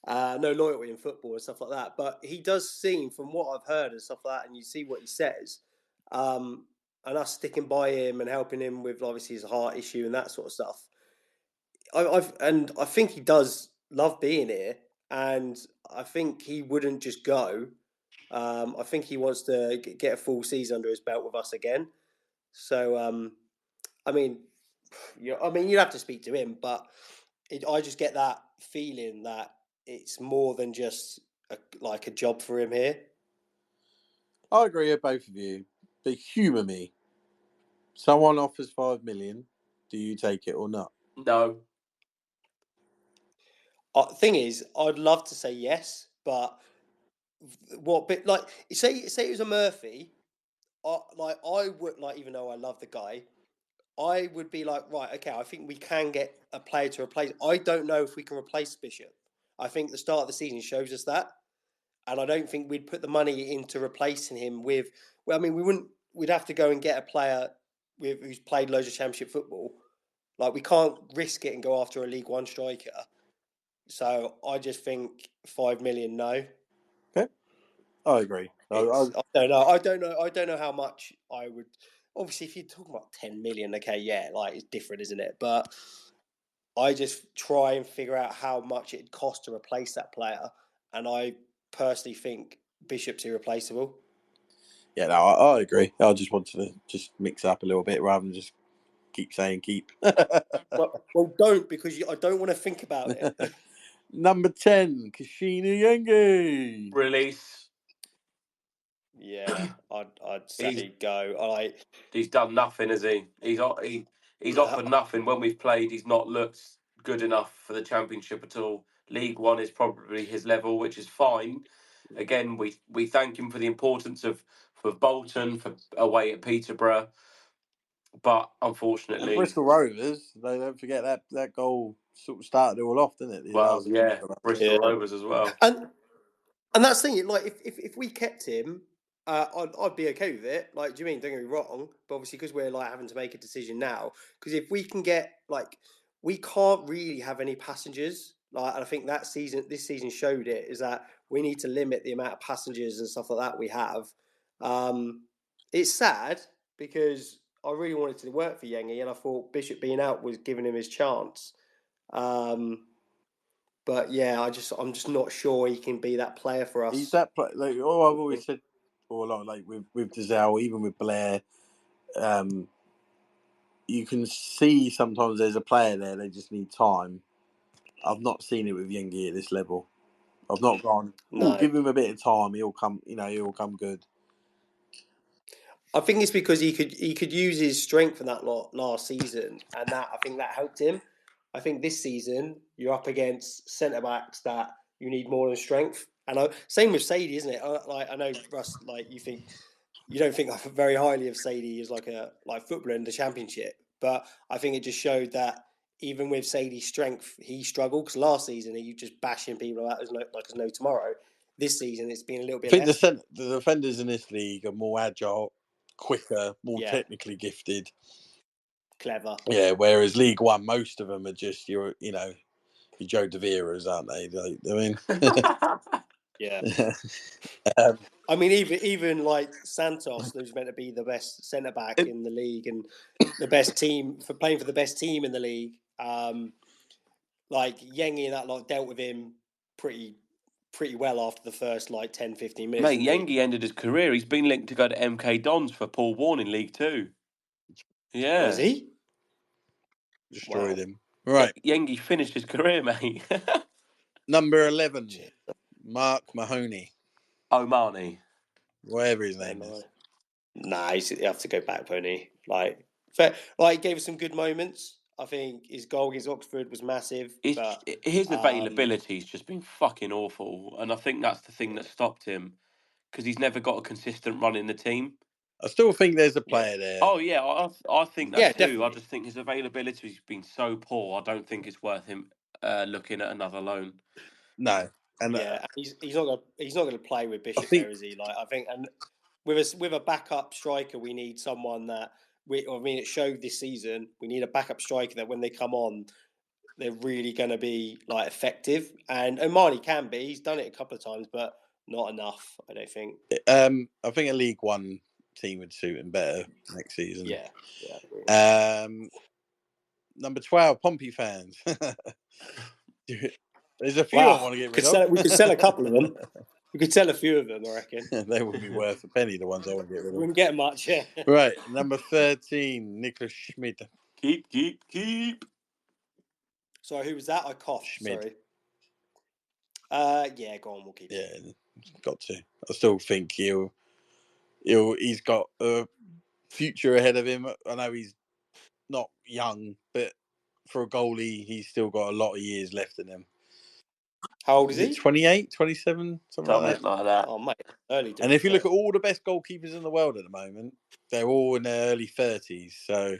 no loyalty in football and stuff like that. But he does seem, from what I've heard and stuff like that, and you see what he says, and us sticking by him and helping him with obviously his heart issue and that sort of stuff. I think he does love being here, and I think he wouldn't just go I think he wants to get a full season under his belt with us again. So, you'd have to speak to him, but I just get that feeling that it's more than just a job for him here. I agree with both of you, but humour me. Someone offers 5 million. Do you take it or not? No. Thing is, I'd love to say yes, but say it was a Murphy, I would even though I love the guy, I would be like, right, okay, I think we can get a player to replace. I don't know if we can replace Bishop. I think the start of the season shows us that, and I don't think we'd put the money into replacing him with. Well, we wouldn't. We'd have to go and get a player who's played loads of Championship football. Like, we can't risk it and go after a League One striker. So I just think 5 million, no. Okay, I agree. I don't know. I don't know how much I would. Obviously, if you're talking about 10 million, okay, yeah, it's different, isn't it? But I just try and figure out how much it'd cost to replace that player, and I personally think Bishop's irreplaceable. Yeah, no, I agree. I just wanted to just mix up a little bit rather than just keep saying keep. well, don't, because I don't want to think about it. Number 10, Kashina Yengi. Release. Yeah, I'd say go. He's done nothing, has he? He's offered nothing. When we've played, he's not looked good enough for the Championship at all. League One is probably his level, which is fine. Again, we thank him for the importance for Bolton, for away at Peterborough. But unfortunately, and Bristol Rovers, they don't forget that goal sort of started it all off, didn't it? Bristol Rovers as well. And that's the thing. If we kept him, I'd be okay with it. Do you mean? Don't get me wrong, but obviously because we're having to make a decision now. Because if we can get we can't really have any passengers. And I think this season showed it, is that we need to limit the amount of passengers and stuff like that we have. It's sad because I really wanted to work for Yengi, and I thought Bishop being out was giving him his chance. But yeah, I'm just not sure he can be that player for us. He's that player. I've always said all along, with DazHarry, even with Blair, you can see sometimes there's a player there. They just need time. I've not seen it with Yengi at this level. I've not gone. No. Give him a bit of time. He'll come. He'll come good. I think it's because he could use his strength in that last season, and I think that helped him. I think this season you're up against centre backs that you need more than strength, and same with Sadie, isn't it? I know Russ, you don't think very highly of Sadie as a footballer in the Championship, but I think it just showed that even with Sadie's strength, he struggled, because last season he was just bashing people out as no tomorrow. This season it's been a little bit. I think the defenders in this league are more agile, quicker, more technically gifted, clever. Yeah, whereas League One, most of them are just your Joe De Veras, aren't they? Yeah. Even Santos, who's meant to be the best centre back in the league and the best team for playing for the best team in the league, Yengi and that lot dealt with him pretty well after the first 10, 15 minutes. Mate, Yengi ended his career. He's been linked to go to MK Dons for Paul Warne in League Two. Yeah. Was he? Destroyed him. Right. Yengi finished his career, mate. Number 11, Mark Mahoney. Omani. Whatever his name is. Nah, you have to go back, Pony. He gave us some good moments. I think his goal against Oxford was massive. His availability's just been fucking awful, and I think that's the thing that stopped him, because he's never got a consistent run in the team. I still think there's a player there. Oh yeah, I think that too. Definitely. I just think his availability's been so poor. I don't think it's worth him looking at another loan. No, and he's not going to play with Bishop there, is he? I think, and with a backup striker, we need someone that it showed this season. We need a backup striker that when they come on, they're really going to be effective. And Omani can be. He's done it a couple of times, but not enough, I don't think. I think a League One team would suit him better next season. Yeah. Number 12, Pompey fans. There's a few I want to get rid of. We could sell a couple of them. We could sell a few of them, I reckon. They wouldn't be worth a penny, the ones I would get rid of. Wouldn't get much, yeah. Right, number 13, Nicholas Schmid. Keep. Sorry, who was that? I coughed. Schmid. Sorry. Yeah, go on. We'll keep it. Yeah, got to. I still think he's got a future ahead of him. I know he's not young, but for a goalie, he's still got a lot of years left in him. How old is he? 28, 27, something like that. Oh, mate, early. And if you look at all the best goalkeepers in the world at the moment, they're all in their early 30s. So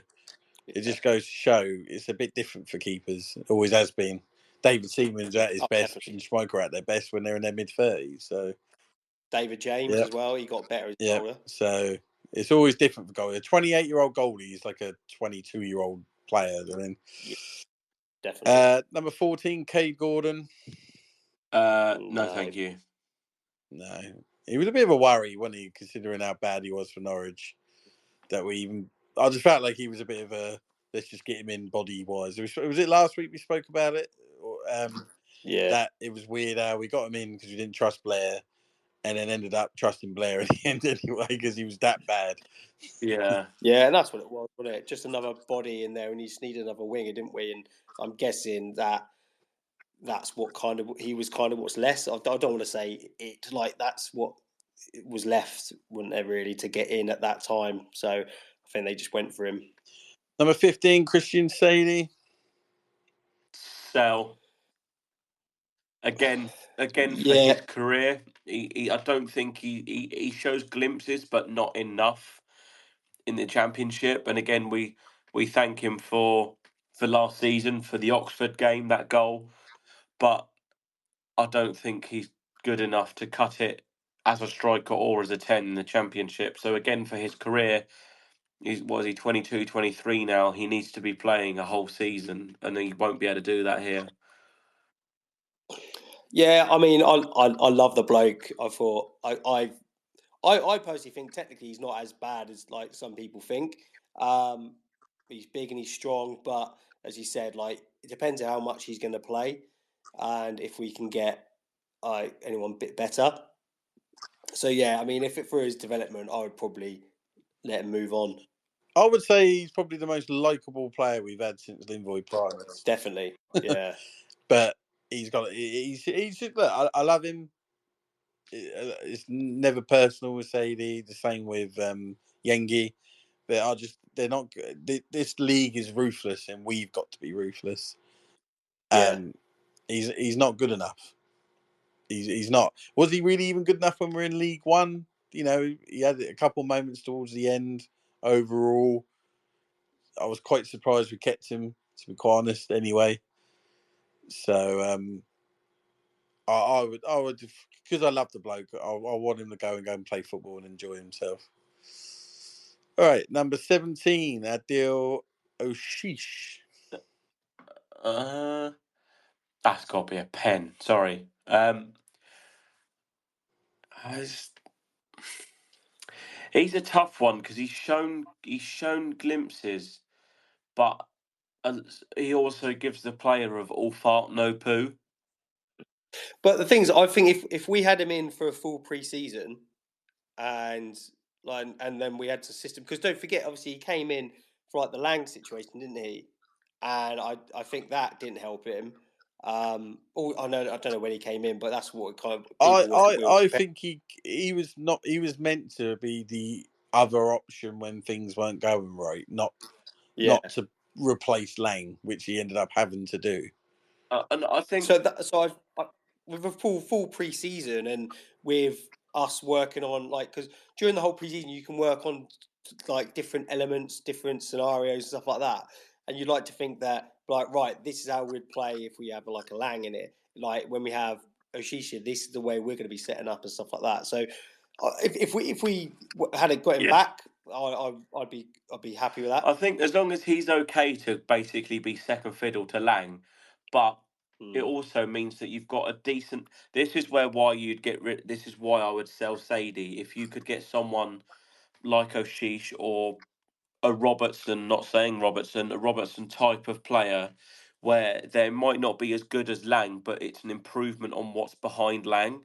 it just goes to show it's a bit different for keepers. It always has been. David Seaman's at his best definitely. and Schmeichel at their best when they're in their mid-30s. So David James as well. He got better as a goalie. So it's always different for goalie. A 28-year-old goalie is like a 22-year-old player. I mean, definitely. Number 14, Cade Gordon. No, thank you. No. He was a bit of a worry, wasn't he, considering how bad he was for Norwich. I just felt like he was a bit of a, let's just get him in body-wise. Was it last week we spoke about it? That it was weird how we got him in because we didn't trust Blair and then ended up trusting Blair at the end anyway because he was that bad. Yeah. Yeah, and that's what it was, wasn't it? Just another body in there and you just needed another winger, didn't we? And I'm guessing that's what he was what's less. I don't want to say it, like that's what was left, wasn't there, really, to get in at that time. So I think they just went for him. Number 15, Christian Sadie. Sell. Again for his career, I don't think he shows glimpses, but not enough in the Championship. And again, we thank him for last season for the Oxford game, that goal, but I don't think he's good enough to cut it as a striker or as a 10 in the Championship. So again, for his career, he's 22, 23 now. He needs to be playing a whole season, and he won't be able to do that here. Yeah, I mean, I love the bloke. I thought I personally think technically he's not as bad as like some people think. He's big and he's strong, but as you said, like it depends on how much he's going to play, and if we can get anyone a bit better. So yeah, I mean, if it for his development, I would probably let him move on. I would say he's probably the most likeable player we've had since Linvoy Primus. Definitely, yeah. But he's look, I love him. It's never personal with Sadie. The same with Yengi. They're not good. This league is ruthless, and we've got to be ruthless. He's not good enough. He's not. Was he really even good enough when we're in League One? You know, he had a couple moments towards the end. Overall, I was quite surprised we kept him, to be quite honest. Anyway, so I would, because I love the bloke. I want him to go and play football and enjoy himself. All right, number 17, Adil Oshish. That's got to be a pen. Sorry. He's a tough one because he's shown glimpses, but he also gives the player of all fart no poo. But the thing is, I think if we had him in for a full pre-season, and then we had to system, because don't forget, obviously he came in for like the Lang situation, didn't he? And I think that didn't help him. I don't know when he came in, but that's what kind of. I think he was meant to be the other option when things weren't going right, not to replace Lang, which he ended up having to do. And I think with a full pre-season and with us working on because during the whole pre-season you can work on like different elements, different scenarios, stuff like that, and you'd like to think that right, this is how we'd play if we have like a Lang in it. Like when we have Oshisha, this is the way we're going to be setting up and stuff like that. So if we had got him back, I'd be happy with that. I think as long as he's okay to basically be second fiddle to Lang, but it also means that you've got a decent. This is why you'd get rid. This is why I would sell Sadie if you could get someone like Oshish or a Robertson. Not saying Robertson, a Robertson type of player, where they might not be as good as Lang, but it's an improvement on what's behind Lang.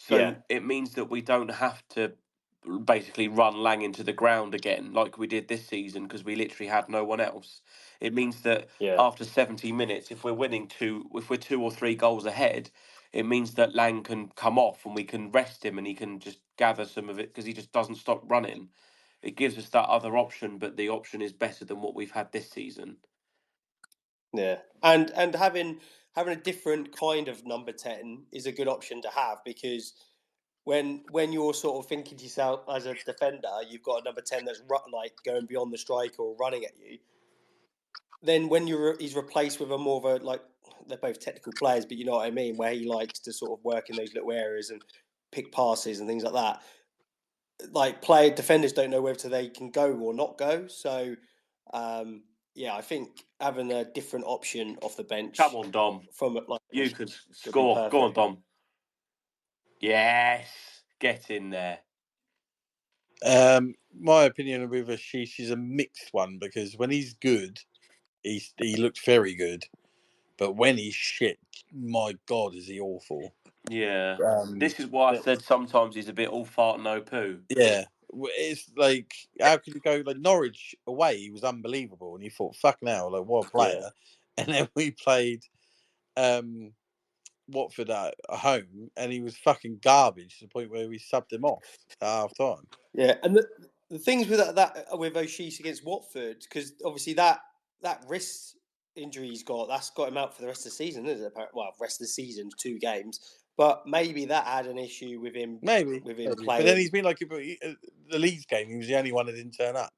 So it means that we don't have to basically run Lang into the ground again like we did this season because we literally had no one else. It means that after 70 minutes, if we're if we're 2 or 3 goals ahead, it means that Lang can come off and we can rest him and he can just gather some of it because he just doesn't stop running. It gives us that other option, but the option is better than what we've had this season. Yeah, and having a different kind of number 10 is a good option to have, because when you're sort of thinking to yourself as a defender, you've got a number 10 that's like going beyond the striker or running at you. Then when he's replaced with a more of a, like, they're both technical players, but you know what I mean, where he likes to sort of work in those little areas and pick passes and things like that. Like, defenders don't know whether they can go or not go. So, yeah, I think having a different option off the bench. Come on, Dom. From like you could score. Go on, Dom. Yes, get in there. My opinion with Ashish is a mixed one, because when he's good, he looks very good, but when he's shit, my God, is he awful. Yeah, this is why I said sometimes he's a bit all fart no poo. Yeah, it's like, how could you go, like, Norwich away? He was unbelievable, and you thought, fucking hell, like, what a player. Yeah. And then we played Watford at home, and he was fucking garbage to the point where we subbed him off at half time. Yeah, and the things with that with O'Shea's against Watford, because obviously that wrist injury he's got, that's got him out for the rest of the season, isn't it? Well, rest of the season, 2 games. But maybe that had an issue with him. Maybe. Playing. But then he's been like, the Leeds game, he was the only one that didn't turn up.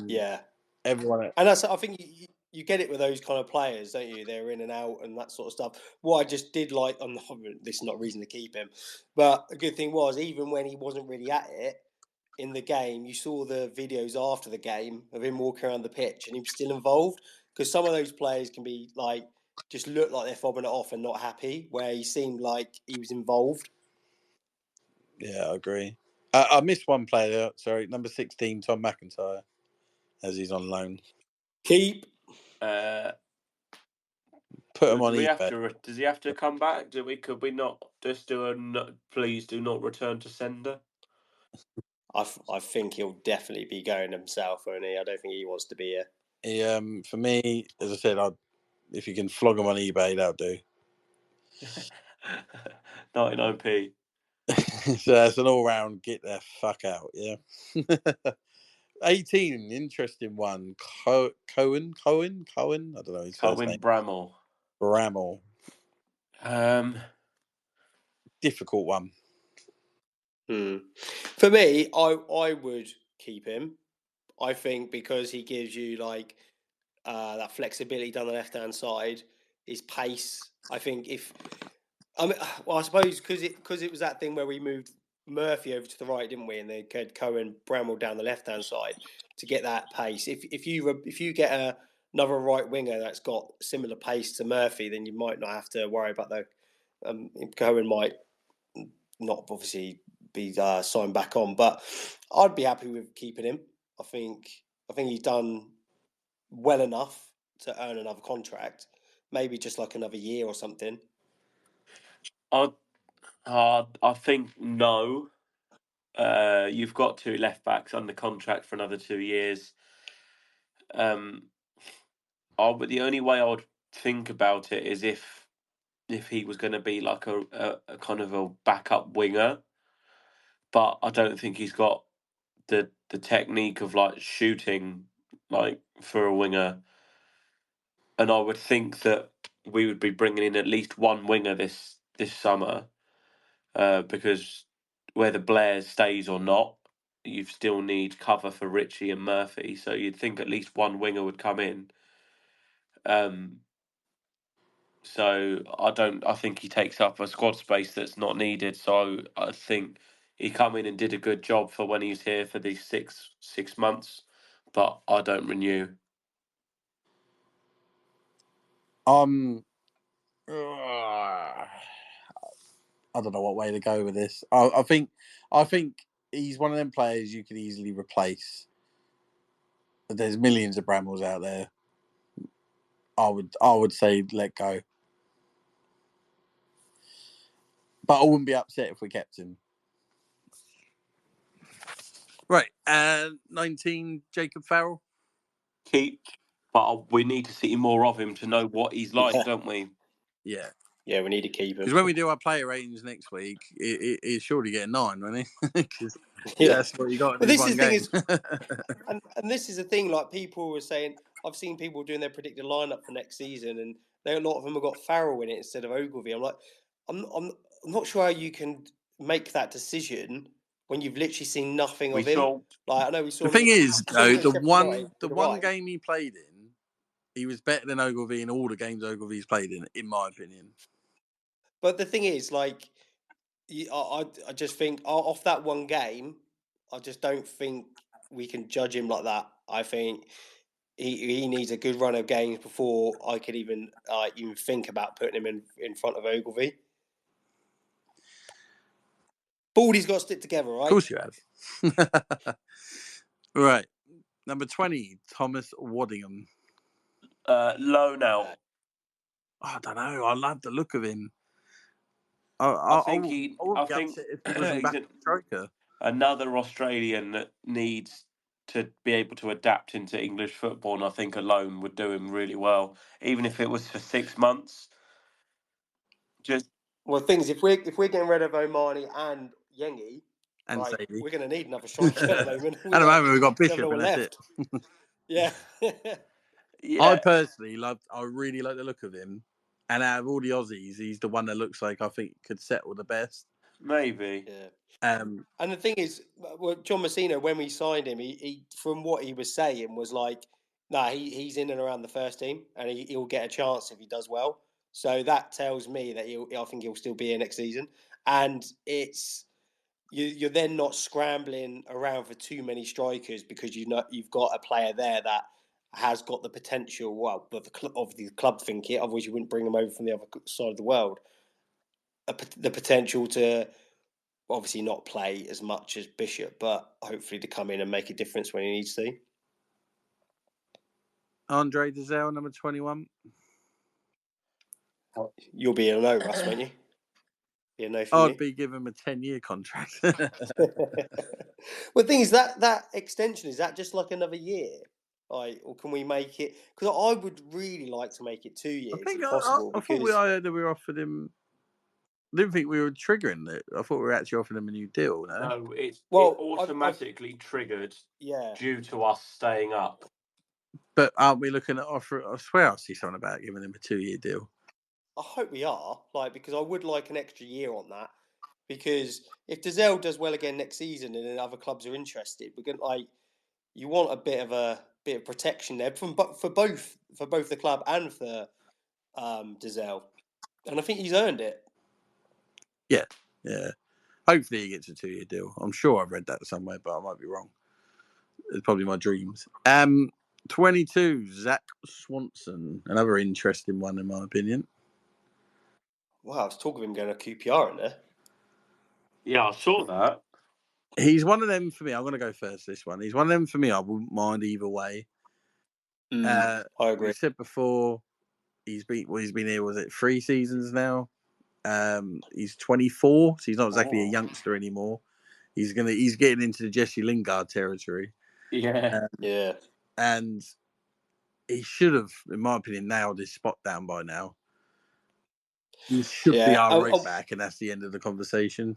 Yeah. Everyone. And I think you get it with those kind of players, don't you? They're in and out and that sort of stuff. What I just did like, this is not a reason to keep him, but a good thing was, even when he wasn't really at it in the game, you saw the videos after the game of him walking around the pitch and he was still involved. Because some of those players can be like, just look like they're fobbing it off and not happy, where he seemed like he was involved. Yeah, I agree. I missed one player. Sorry, number 16, Tom McIntyre, as he's on loan. Keep. Put him on eBay. Does he have to come back? Could we not just do please do not return to sender? I think he'll definitely be going himself, won't he? I don't think he wants to be here. For me, as I said, if you can flog him on eBay, that'll do. 99p. So that's an all-round get the fuck out, yeah. 18, interesting one. Cohen. I don't know his first name. Bramall. Difficult one. For me, I would keep him. I think because he gives you like that flexibility down the left-hand side, his pace. I think I suppose because it was that thing where we moved Murphy over to the right, didn't we? And then had Cohen, Bramall down the left-hand side to get that pace. If you get another right winger that's got similar pace to Murphy, then you might not have to worry about Cohen might not obviously be signed back on, but I'd be happy with keeping him. I think he's done well enough to earn another contract, maybe just like another year or something. I think no. You've got 2 left backs under contract for another 2 years. But the only way I would think about it is if he was going to be like a kind of a backup winger, but I don't think he's got the technique of like shooting like for a winger. And I would think that we would be bringing in at least one winger this summer, because whether Blair stays or not, you still need cover for Richie and Murphy. So you'd think at least one winger would come in. So I think he takes up a squad space that's not needed. So I think he come in and did a good job for when he's here for these six months, but I don't renew. I don't know what way to go with this. I think he's one of them players you could easily replace. There's millions of Bramwells out there. I would say let go. But I wouldn't be upset if we kept him. Right, 19, Jacob Farrell. Keep, but we need to see more of him to know what he's like, don't we? Yeah. Yeah, we need to keep him. Because when we do our player ratings next week, he's surely getting 9, won't he? Because Yeah. that's what you got. But this is the thing game. is, and this is the thing. Like people were saying, I've seen people doing their predicted lineup for next season, and a lot of them have got Farrell in it instead of Ogilvie. I'm like, I'm not sure how you can make that decision when you've literally seen nothing of him. Like I know we saw. The thing is, though, the one right. game he played in, he was better than Ogilvie in all the games Ogilvie's played in my opinion. But the thing is, like, I just think off that one game, I just don't think we can judge him like that. I think he needs a good run of games before I could even think about putting him in front of Ogilvie. Baldy's got to stick together, right? Of course you have. Right. Number 20, Thomas Waddingham. Low now. I don't know. I love the look of him. I think be upset if he wasn't back in striker. Another Australian that needs to be able to adapt into English football, and I think alone would do him really well, even if it was for 6 months. Well, the thing is, if we're getting rid of Omani and Yengi, and we're going to need another striker at the moment. At the moment, we've got Bishop, and that's left. Yeah. I personally I really like the look of him. And out of all the Aussies, he's the one that looks like I think could settle the best. Maybe. Yeah. And the thing is, John Messina, when we signed him, he from what he was saying was like, he's in and around the first team, and he'll get a chance if he does well. So that tells me that I think he'll still be here next season. And it's you're then not scrambling around for too many strikers because you've got a player there that has got the potential. Well, but the club think it. Otherwise, you wouldn't bring him over from the other side of the world. The potential to obviously not play as much as Bishop, but hopefully to come in and make a difference when he needs to. Andre DazHarry, number 21. You'll be a no, Russ, won't you? Be a no for I'd you? be giving him a 10-year contract. Well, the thing is that extension, is that just like another year? Like, or can we make it? Because I would really like to make it 2 years, if possible. I thought I heard that we were offered him. I didn't think we were triggering it. I thought we were actually offering him a new deal. No, it's automatically triggered due to us staying up. But aren't we looking at offer? I swear I see something about giving him a 2-year deal. I hope we are, because I would like an extra year on that. Because if DazHarry does well again next season and then other clubs are interested, we're going you want a bit of protection there for both the club and for DazHarry, and I think he's earned it. Yeah. Hopefully he gets a 2-year deal. I'm sure I've read that somewhere, but I might be wrong. It's probably my dreams. 22, Zach Swanson, another interesting one in my opinion. Wow, I was talking of him going to QPR in there. Yeah, I saw that. He's one of them for me. I'm going to go first this one. He's one of them for me. I wouldn't mind either way. I agree. We said before, he's been here, was it 3 seasons now? He's 24, so he's not exactly a youngster anymore. He's getting into the Jesse Lingard territory. Yeah. And he should have, in my opinion, nailed his spot down by now. He should be our right back, and that's the end of the conversation.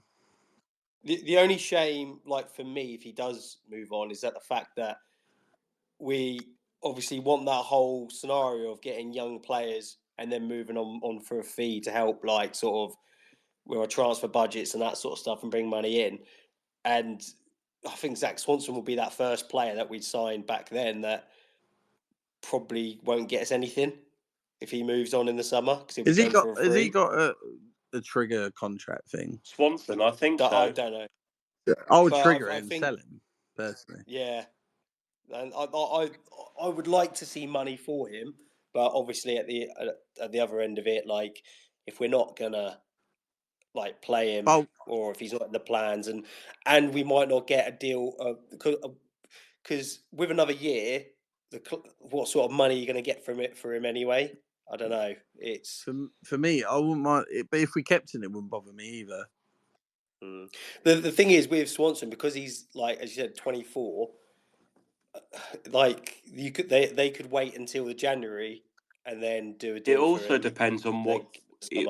The only shame, for me, if he does move on, is that the fact that we obviously want that whole scenario of getting young players and then moving on for a fee to help, sort of, with our transfer budgets and that sort of stuff and bring money in. And I think Zach Swanson will be that first player that we'd signed back then that probably won't get us anything if he moves on in the summer. Has he got a trigger contract thing? Swanson, I think so. I don't know. I would trigger it and sell him, personally. Yeah. And I would like to see money for him, but obviously at the other end of it, if we're not gonna play him, or if he's not in the plans, and we might not get a deal, because with another year, what sort of money are you going to get for him anyway? I don't know. It's for me, I wouldn't mind it, but if we kept him, it wouldn't bother me either. The thing is with Swanson, because he's like, as you said, 24. Like they could wait until the January and then do a deal. It also for him. depends on what.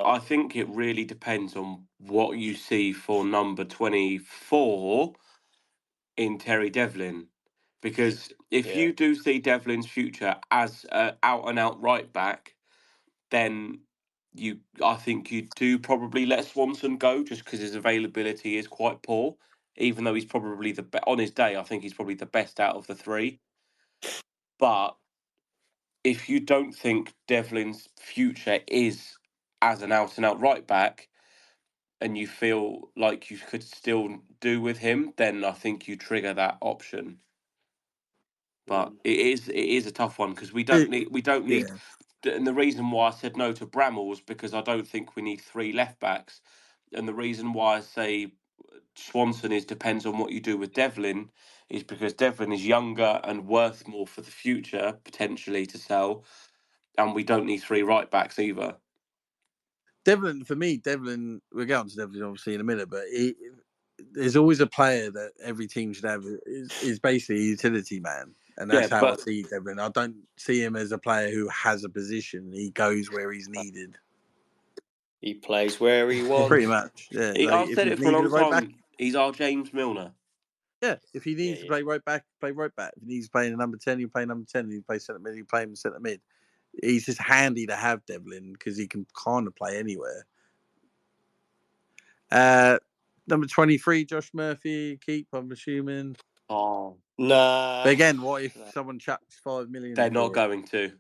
I think it really depends on what you see for number 24 in Terry Devlin, because if you do see Devlin's future as out and out right back, then I think you do probably let Swanson go just because his availability is quite poor. Even though he's probably on his day, I think he's probably the best out of the three. But if you don't think Devlin's future is as an out and out right back, and you feel like you could still do with him, then I think you trigger that option. But it is a tough one because we don't need. And the reason why I said no to Bramall is because I don't think we need 3 left backs. And the reason why I say Swanson depends on what you do with Devlin is because Devlin is younger and worth more for the future, potentially, to sell. And we don't need 3 right backs either. Devlin, for me, we'll get on to Devlin obviously in a minute, but there's always a player that every team should have is basically a utility man. And that's how I see Devlin. I don't see him as a player who has a position. He goes where he's needed. He plays where he wants. Pretty much, yeah. I've said it for a long time. He's our James Milner. Yeah, if he needs to play right back, play right back. If he needs to play in number 10, he'll play number 10. If he plays centre mid, he'll play in centre mid. He's just handy to have, Devlin, because he can kind of play anywhere. Number 23, Josh Murphy, keep, I'm assuming. Oh. Nah. But again, what if someone chucks 5 million? They're not going to.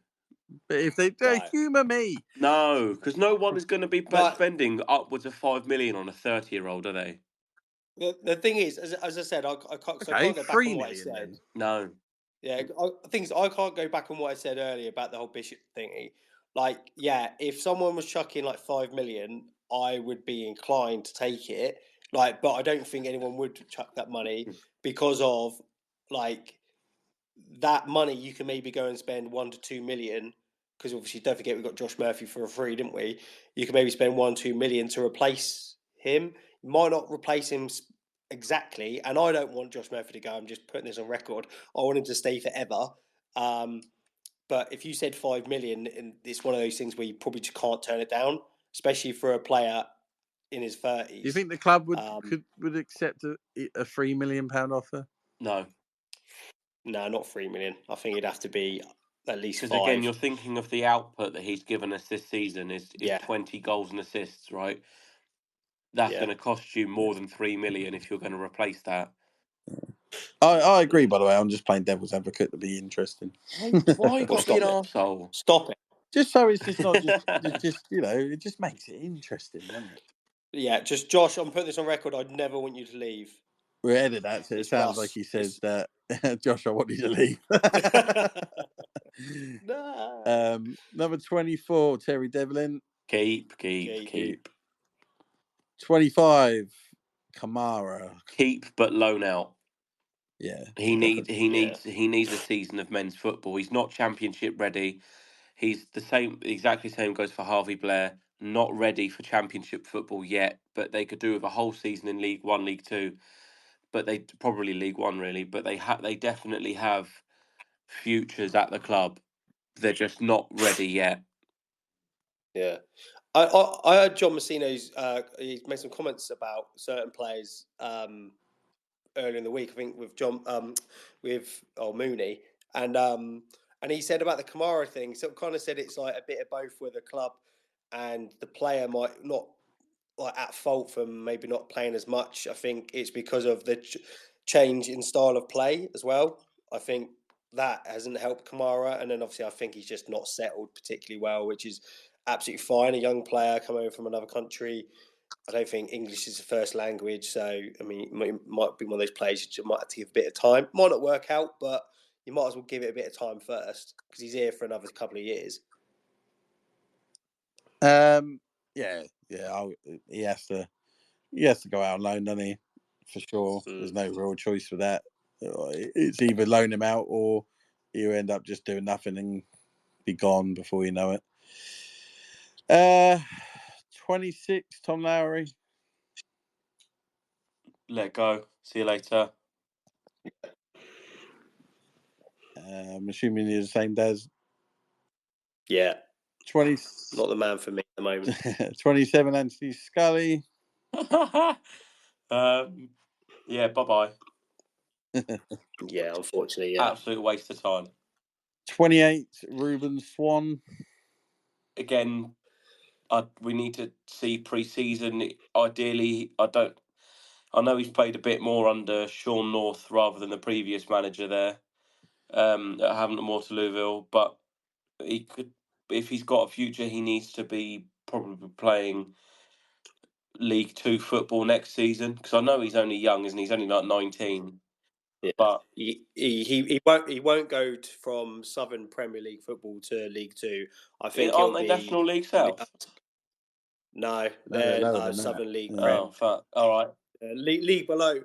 But if they humour me. No, because no one is going to be spending upwards of 5 million on a 30-year-old, are they? The thing is, as I said, I can't go back on what I said. Then. No. Yeah, I can't go back on what I said earlier about the whole Bishop thingy. Like, yeah, if someone was chucking like 5 million, I would be inclined to take it. Like, but I don't think anyone would chuck that money because of like that money. You can maybe go and spend 1 to 2 million. Because obviously, don't forget we got Josh Murphy for a free, didn't we? You can maybe spend 1-2 million to replace him. You might not replace him exactly, and I don't want Josh Murphy to go. I'm just putting this on record. I want him to stay forever. But if you said 5 million, and it's one of those things where you probably just can't turn it down, especially for a player in his 30s. Do you think the club would accept a £3 million offer? No. No, not 3 million. I think it'd have to be at least 5. Because again, you're thinking of the output that he's given us this season is 20 goals and assists, right? That's going to cost you more than 3 million if you're going to replace that. I agree, by the way. I'm just playing devil's advocate to be interesting. Why you got to be an arsehole? Stop it. Just so it's just not just it just makes it interesting, doesn't it? Yeah, just Josh, I'm putting this on record. I'd never want you to leave. We'll edit that so it sounds like he says that Josh, I want you to leave. No. Number 24, Terry Devlin. Keep. 25, Kamara. Keep, but loan out. Yeah. He needs a season of men's football. He's not championship ready. He's exactly same goes for Harvey Blair. Not ready for championship football yet, but they could do with a whole season in League One, League Two. But they probably League One really. But they definitely have futures at the club. They're just not ready yet. Yeah, I heard John Messino's. He made some comments about certain players earlier in the week. I think with John, with Mooney, and he said about the Kamara thing. So kind of said it's like a bit of both with the club and the player might not like at fault for maybe not playing as much. I think it's because of the change in style of play as well. I think that hasn't helped Kamara, and then obviously I think he's just not settled particularly well, which is absolutely fine. A young player coming over from another country. I don't think English is the first language, so I mean, it might be one of those players you might have to give a bit of time. Might not work out, but you might as well give it a bit of time first because he's here for another couple of years. He has to go out on loan, doesn't he? For sure. There's no real choice for that. It's either loan him out or you end up just doing nothing and be gone before you know it. 26, Tom Lowry. Let go. See you later. I'm assuming you're the same, Daz. Yeah. 20. Not the man for me at the moment. 27, Anthony Scully. Yeah, bye-bye. Yeah, unfortunately, yeah. Absolute waste of time. 28, Ruben Swan. Again, we need to see pre-season. Ideally, I know he's played a bit more under Sean North rather than the previous manager there at Hampton Waterlooville, but he could, if he's got a future, he needs to be probably playing League Two football next season, because I know he's only young, isn't he? He's only like 19. Yeah. But he won't go from Southern Premier League football to League Two. I think aren't it'll they be National League South? No, they're they're lower than Southern that. League Yeah. Prem. Oh, fuck. All right. League below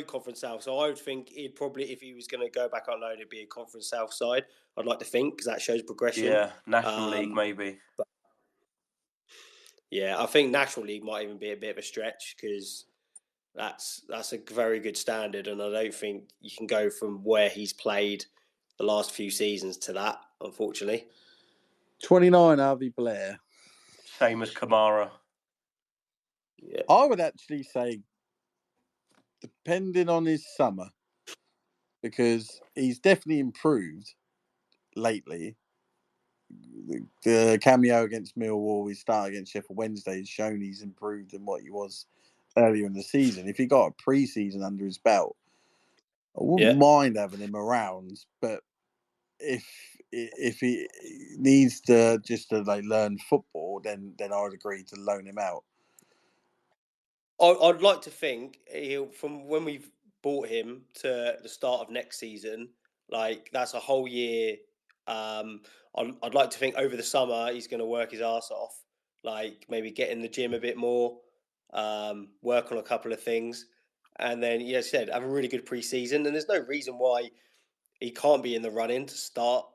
Conference South. So I would think he'd probably, if he was going to go back on loan, it'd be a Conference South side. I'd like to think, because that shows progression. Yeah, National League maybe. But yeah, I think National League might even be a bit of a stretch, because that's a very good standard, and I don't think you can go from where he's played the last few seasons to that, unfortunately. 29, Harvey Blair. Same as Kamara. Yeah. I would actually say, depending on his summer, because he's definitely improved lately. The cameo against Millwall, his start against Sheffield Wednesday, has shown he's improved in what he was earlier in the season. If he got a pre-season under his belt, I wouldn't mind having him around. But if he needs to just to learn football, then I would agree to loan him out. I'd like to think from when we've bought him to the start of next season, that's a whole year. I'd like to think over the summer he's going to work his ass off, maybe get in the gym a bit more, work on a couple of things, and then, as I said, have a really good pre-season. And there's no reason why he can't be in the run-in to start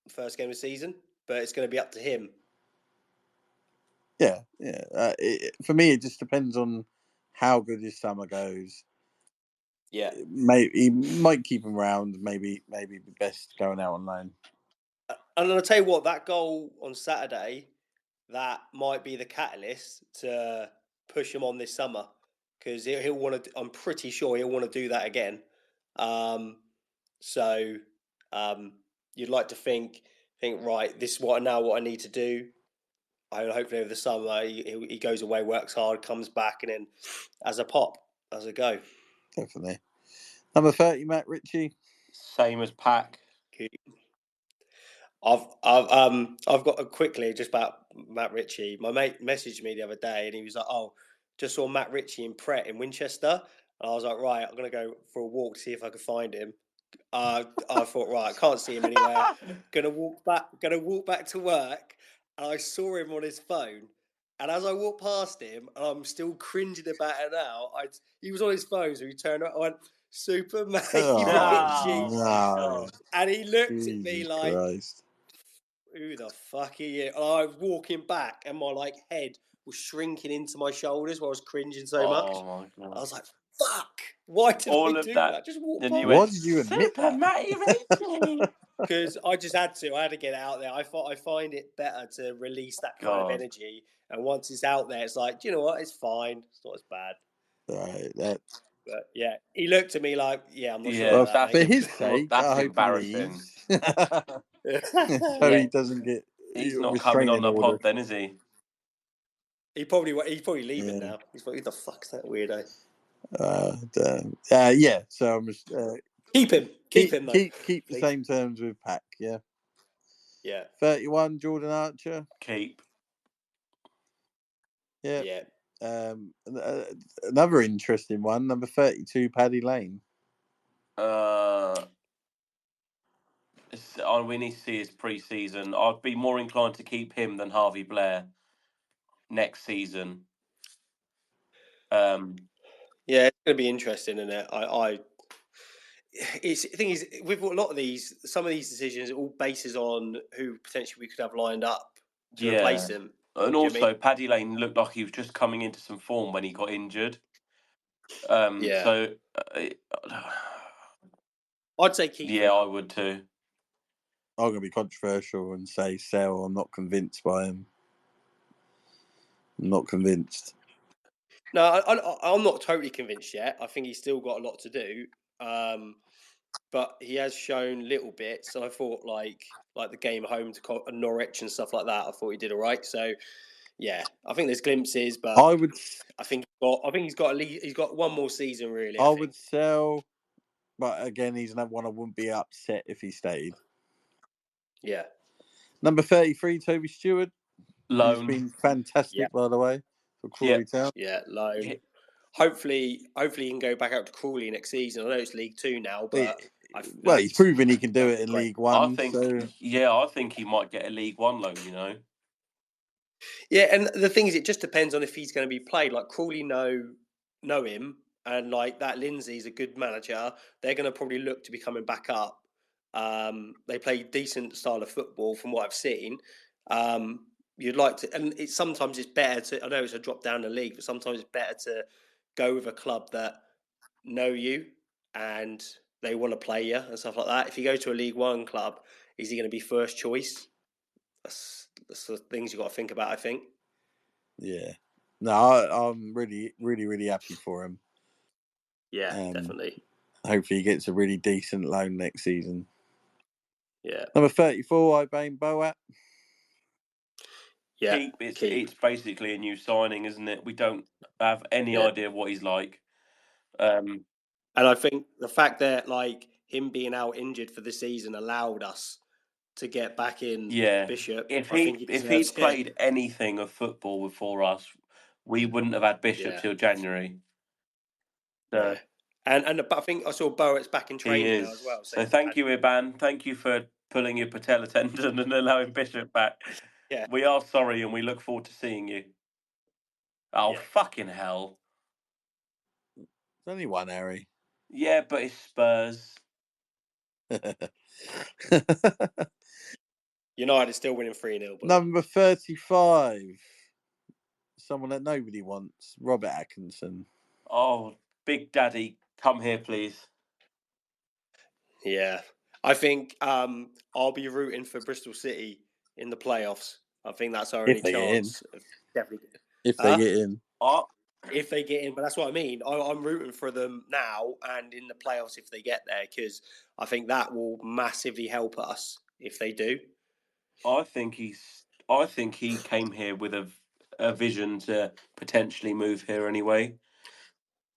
the first game of the season, but it's going to be up to him. Yeah. For me, it just depends on how good his summer goes. Yeah, he might keep him around. Maybe be best going out on loan. And I'll tell you what, that goal on Saturday, that might be the catalyst to push him on this summer, because he'll want to. I'm pretty sure he'll want to do that again. You'd like to think right, this is what I need to do. Hopefully over the summer he goes away, works hard, comes back, and then as a go. Definitely. Number 30, Matt Ritchie. Same as Pack. I've got quickly just about Matt Ritchie. My mate messaged me the other day and he was like, "Oh, just saw Matt Ritchie in Pret in Winchester." And I was like, "Right, I'm gonna go for a walk to see if I can find him." I thought, right, I can't see him anywhere. Gonna walk back to work, and I saw him on his phone. And as I walked past him, and I'm still cringing about it now, he was on his phone, so he turned around. I went, "Super mate, Ritchie," no. And he looked Jesus at me like, Christ. "Who the fuck are you?" And I was walking back, and my head was shrinking into my shoulders while I was cringing so much. My God. I was like, "Fuck! Why did I do that? Just walk past." Why did you admit that? Matty Ritchie. Because I just had to. I had to get it out there. I find it better to release that kind of energy. And once it's out there, it's like, do you know what? It's fine. It's not as bad. Right. But yeah, he looked at me like, "Yeah, I'm not sure Well, about that." for his sake, that's I hope embarrassing. he leaves. So he doesn't get. He's not coming on the pod, then, is he? He's probably leaving now. He's like, "Who the fuck's that weirdo?" Yeah. So I'm just keep him. Keep him. Though. Keep the same terms with Pack. Yeah. Yeah. 31, Jordan Archer. Keep. Yeah. Another interesting one. Number 32, Paddy Lane. We need to see his pre-season. I'd be more inclined to keep him than Harvey Blair next season. Yeah, it's going to be interesting, isn't it? The thing is, with a lot of these, some of these decisions, it all bases on who potentially we could have lined up to replace him. And Do you also, mean? Paddy Lane looked like he was just coming into some form when he got injured. Yeah. So, I'd say keep yeah, him. I would too. I'm going to be controversial and say sell. I'm not convinced by him. I'm not convinced. No, I'm not totally convinced yet. I think he's still got a lot to do. But he has shown little bits. And I thought like the game at home to Norwich and stuff like that, I thought he did all right. So yeah, I think there's glimpses, but I think he's got one more season really. I would sell, but again, he's another one I wouldn't be upset if he stayed. Yeah. Number 33, Toby Stewart. Loan. He's been fantastic, by the way, for Crawley Town. Yeah, loan. Hopefully he can go back out to Crawley next season. I know it's League 2 now, but he's proven he can do it in League 1. I think he might get a League 1 loan, you know. Yeah, and the thing is, it just depends on if he's going to be played. Like Crawley know him, and like that Lindsay's a good manager. They're going to probably look to be coming back up. They play decent style of football from what I've seen. You'd like to, and sometimes it's better to. I know it's a drop down the league, but sometimes it's better to go with a club that know you and they want to play you and stuff like that. If you go to a League 1 club, is he going to be first choice? That's the things you've got to think about, I think. Yeah. No, I'm really, really, really happy for him. Yeah, definitely. Hopefully he gets a really decent loan next season. Yeah. Number 34, Ibane Boat. Yeah, it's basically a new signing, isn't it? We don't have any idea what he's like. And I think the fact that like him being out injured for the season allowed us to get back in Bishop. If he'd played anything of football before us, we wouldn't have had Bishop till January. So. Yeah. But I think I saw Bowett's back in training now as well. So thank you, Iban. Thank you for pulling your patella tendon and allowing Bishop back. Yeah. We are sorry and we look forward to seeing you. Oh, fucking hell. There's only one, Harry. Yeah, but it's Spurs. United is still winning 3-0. Number 35. Someone that nobody wants. Robert Atkinson. Oh, Big Daddy, come here, please. Yeah. I think I'll be rooting for Bristol City in the playoffs. I think that's our only chance. If they get in. If they get in, but that's what I mean. I'm rooting for them now and in the playoffs if they get there, because I think that will massively help us if they do. I think he came here with a vision to potentially move here anyway.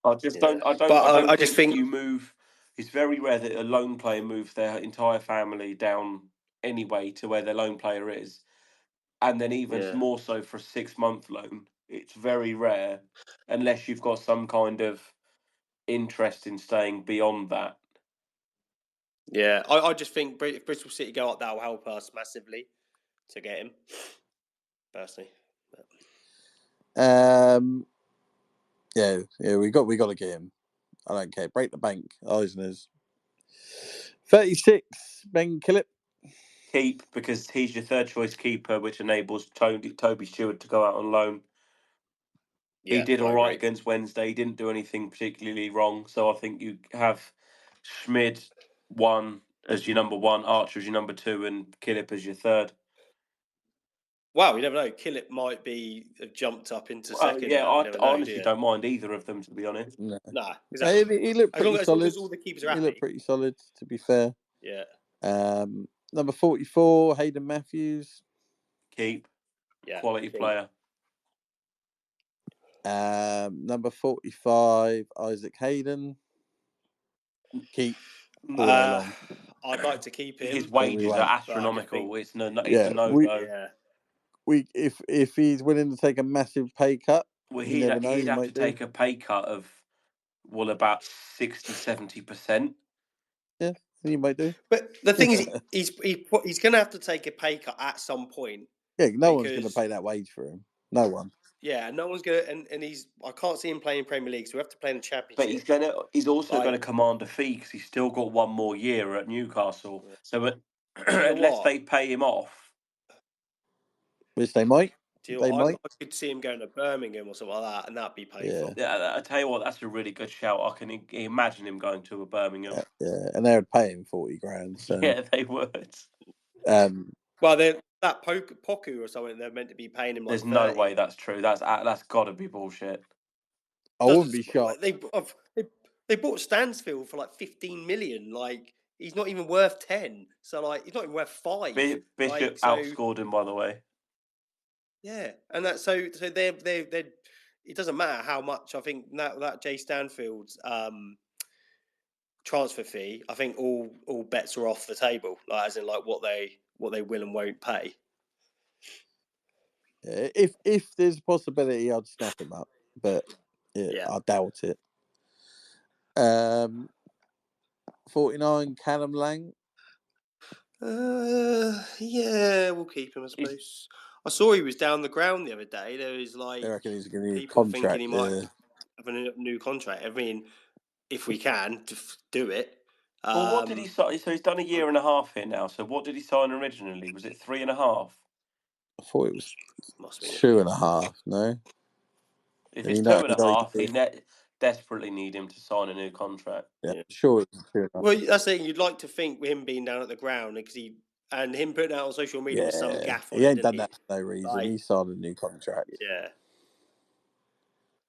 I don't think you move. It's very rare that a loan player moves their entire family down anyway to where their loan player is, and then even more so for a 6-month loan. It's very rare unless you've got some kind of interest in staying beyond that. Yeah, I just think if Bristol City go up, that will help us massively to get him. Personally, yeah, we got to get him. I don't care. Break the bank, Eisner's. 36, Ben Killip. Keep, because he's your third choice keeper, which enables Toby Stewart to go out on loan. Yeah, he did all right against Wednesday. He didn't do anything particularly wrong. So I think you have Schmid 1 as your number 1, Archer as your number 2, and Killip as your third. Wow, you never know. Killip might be jumped up into second. Yeah, I honestly don't mind either of them, to be honest. No, exactly. He looked pretty solid. As all the keepers are happy. He looked pretty solid, to be fair. Yeah. Number 44, Hayden Matthews. Keep. Yeah. Quality player. Number 45, Isaac Hayden. Keep. I'd like to keep him. His wages are astronomical. It's a no-go. If he's willing to take a massive pay cut, he'd have to take a pay cut of about 60-70%. Yeah, he might do. But the thing is, he's going to have to take a pay cut at some point. Yeah, no one's going to pay that wage for him. No one. Yeah, no one's going to, and I can't see him playing in Premier League, so we have to play in the Championship. But he's also going to command a fee because he's still got one more year at Newcastle. So unless they pay him off. Which they might. I could see him going to Birmingham or something like that, and that'd be painful. Yeah, I tell you what, that's a really good shout. I can imagine him going to a Birmingham. Yeah, and they would pay him 40 grand. So. Yeah, they would. Well, that Poku or something, they're meant to be paying him like There's 30. no way that's true. That's got to be bullshit. I wouldn't be shocked. They bought Stansfield for like 15 million. Like, he's not even worth 10. So, like, he's not even worth 5. Bishop outscored him, by the way. Yeah, and that so they're it doesn't matter how much. I think that Jay Stanfield's transfer fee, I think all bets are off the table. Like, as in like what they will and won't pay. Yeah, if there's a possibility, I'd snap him up, but I doubt it. 49 Callum Lang. Yeah, we'll keep him, I suppose. I saw he was down the ground the other day. There was like, I reckon he's going to need a people contract. thinking he might have a new contract. I mean, if we can, do it. Well, what did he sign? So he's done a year and a half here now. So what did he sign originally? Was it 3.5? I thought it was 2.5. No. If it's 2.5, he desperately need him to sign a new contract. Yeah, sure. It's 2.5. Well, that's the thing. You'd like to think with him being down at the ground because him putting out on social media with some gaff on he it, ain't done that for no reason. Like, he signed a new contract. Yeah.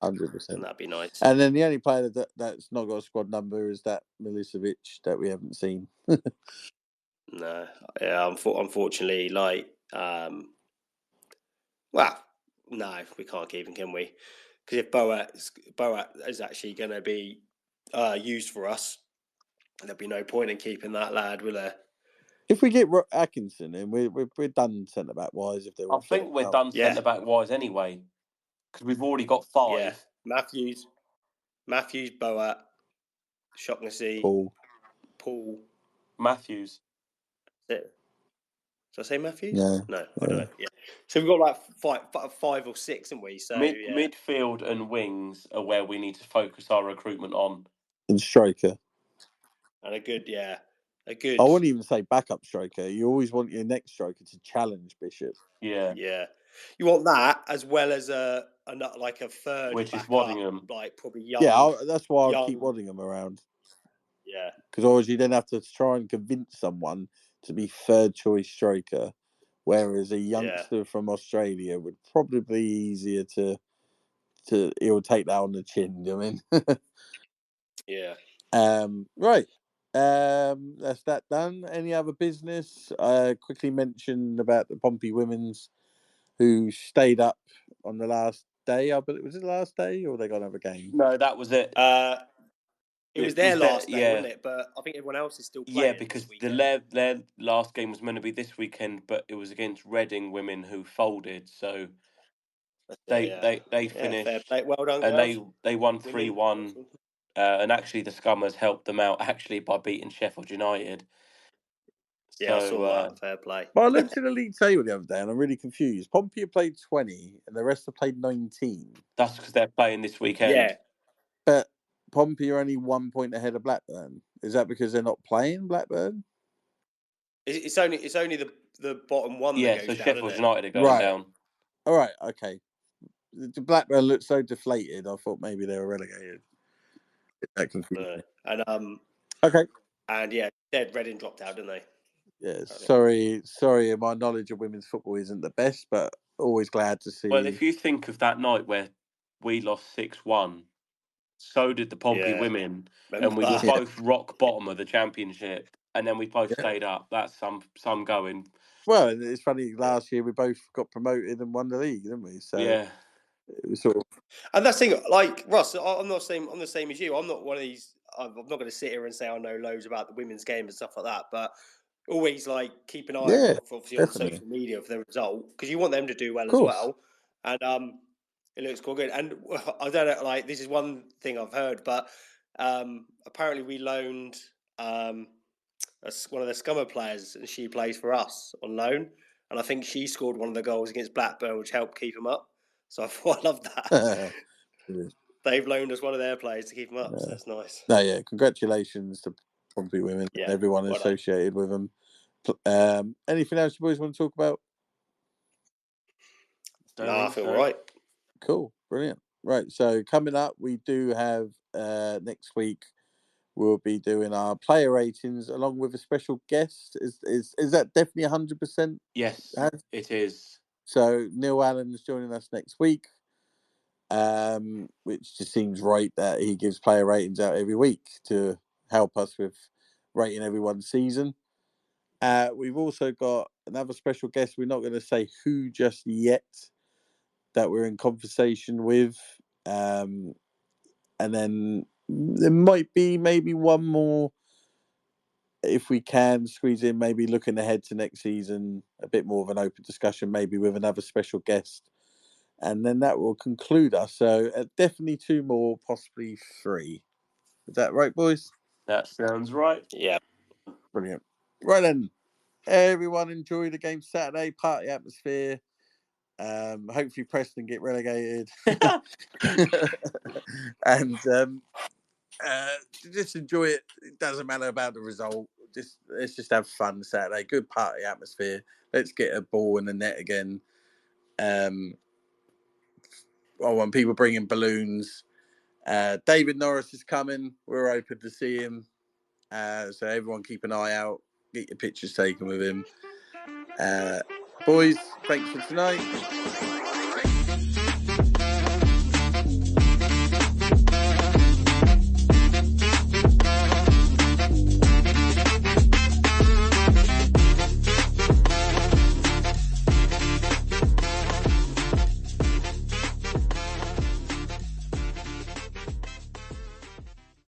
100%. And that'd be nice. And then the only player that's not got a squad number is that Milicevic that we haven't seen. No, yeah, unfortunately, like, well, no, we can't keep him, can we? Because if Boat is actually going to be used for us, there'd be no point in keeping that lad, will there? If we get Atkinson in, we're done centre back wise. If they're I think we're done centre back wise anyway, because we've already got 5. Yeah, Matthews, Boat, Shaughnessy, Paul, Matthews. Did I say Matthews? No, I don't know. Yeah, so we've got like 5 or 6, haven't we? So midfield and wings are where we need to focus our recruitment on. And striker. And a good. I wouldn't even say backup striker. You always want your next striker to challenge Bishop. Yeah. You want that as well as a third, which backup, is Waddingham. like probably young. Yeah, that's why I'll keep Waddingham around. Yeah, because otherwise you then have to try and convince someone to be third choice striker, whereas a youngster from Australia would probably be easier to he'll take that on the chin. Do you know what I mean? Yeah. Right. That's that done. Any other business? Quickly mentioned about the Pompey women's who stayed up on the last day. I believe was it the last day, or they got another game? No, that was it. It was their last day, wasn't it? But I think everyone else is still playing. Yeah, because their last game was meant to be this weekend, but it was against Reading women who folded. So they finished. Fair play. Well done, and girls. they won 3-1. And actually, the Scummers helped them out by beating Sheffield United. Yeah, I saw that. Fair play. Well, I looked at the league table the other day and I'm really confused. Pompey have played 20 and the rest have played 19. That's because they're playing this weekend. Yeah. But Pompey are only 1 point ahead of Blackburn. Is that because they're not playing Blackburn? It's only the bottom one. Yeah, that goes so down, Sheffield United are going down. All right, okay. The Blackburn looked so deflated. I thought maybe they were relegated. That confused me. And okay. And Reading dropped out, didn't they? Yeah, sorry. My knowledge of women's football isn't the best, but always glad to see. Well, if you think of that night where we lost 6-1, so did the Pompey women, and we were both rock bottom of the championship, and then we both stayed up. That's some going. Well, it's funny. Last year we both got promoted and won the league, didn't we? So yeah, it was sort of. And that's the thing, like Russ, I'm the same as you. I'm not one of these. I'm not going to sit here and say I know loads about the women's game and stuff like that, but always like keep an eye on obviously on social media for the result because you want them to do well as well. And it looks quite good. And I don't know, like this is one thing I've heard, but apparently we loaned one of the Scummer players, and she plays for us on loan. And I think she scored one of the goals against Blackburn, which helped keep them up. So I thought I love that. They've loaned us one of their players to keep them up, so that's nice. No, yeah, congratulations to Pompey women and everyone associated with them. Anything else you boys want to talk about? I feel right. Cool, brilliant. Right, so coming up, we do have next week. We'll be doing our player ratings along with a special guest. Is that definitely 100%? Yes, it is. So Neil Allen is joining us next week, which just seems right that he gives player ratings out every week to help us with rating everyone's season. We've also got another special guest. We're not going to say who just yet, that we're in conversation with. And then there might be maybe one more, if we can squeeze in, maybe looking ahead to next season, a bit more of an open discussion, maybe with another special guest. And then that will conclude us. So definitely 2 more, possibly 3. Is that right, boys? That sounds right. Yeah. Brilliant. Right then, everyone enjoy the game Saturday, party atmosphere. Hopefully Preston get relegated. And just enjoy it. It doesn't matter about the result. Let's just have fun Saturday. Good party atmosphere. Let's get a ball in the net again. I want people bringing balloons. David Norris is coming. We're open to see him. So everyone keep an eye out. Get your pictures taken with him. Boys, thanks for tonight.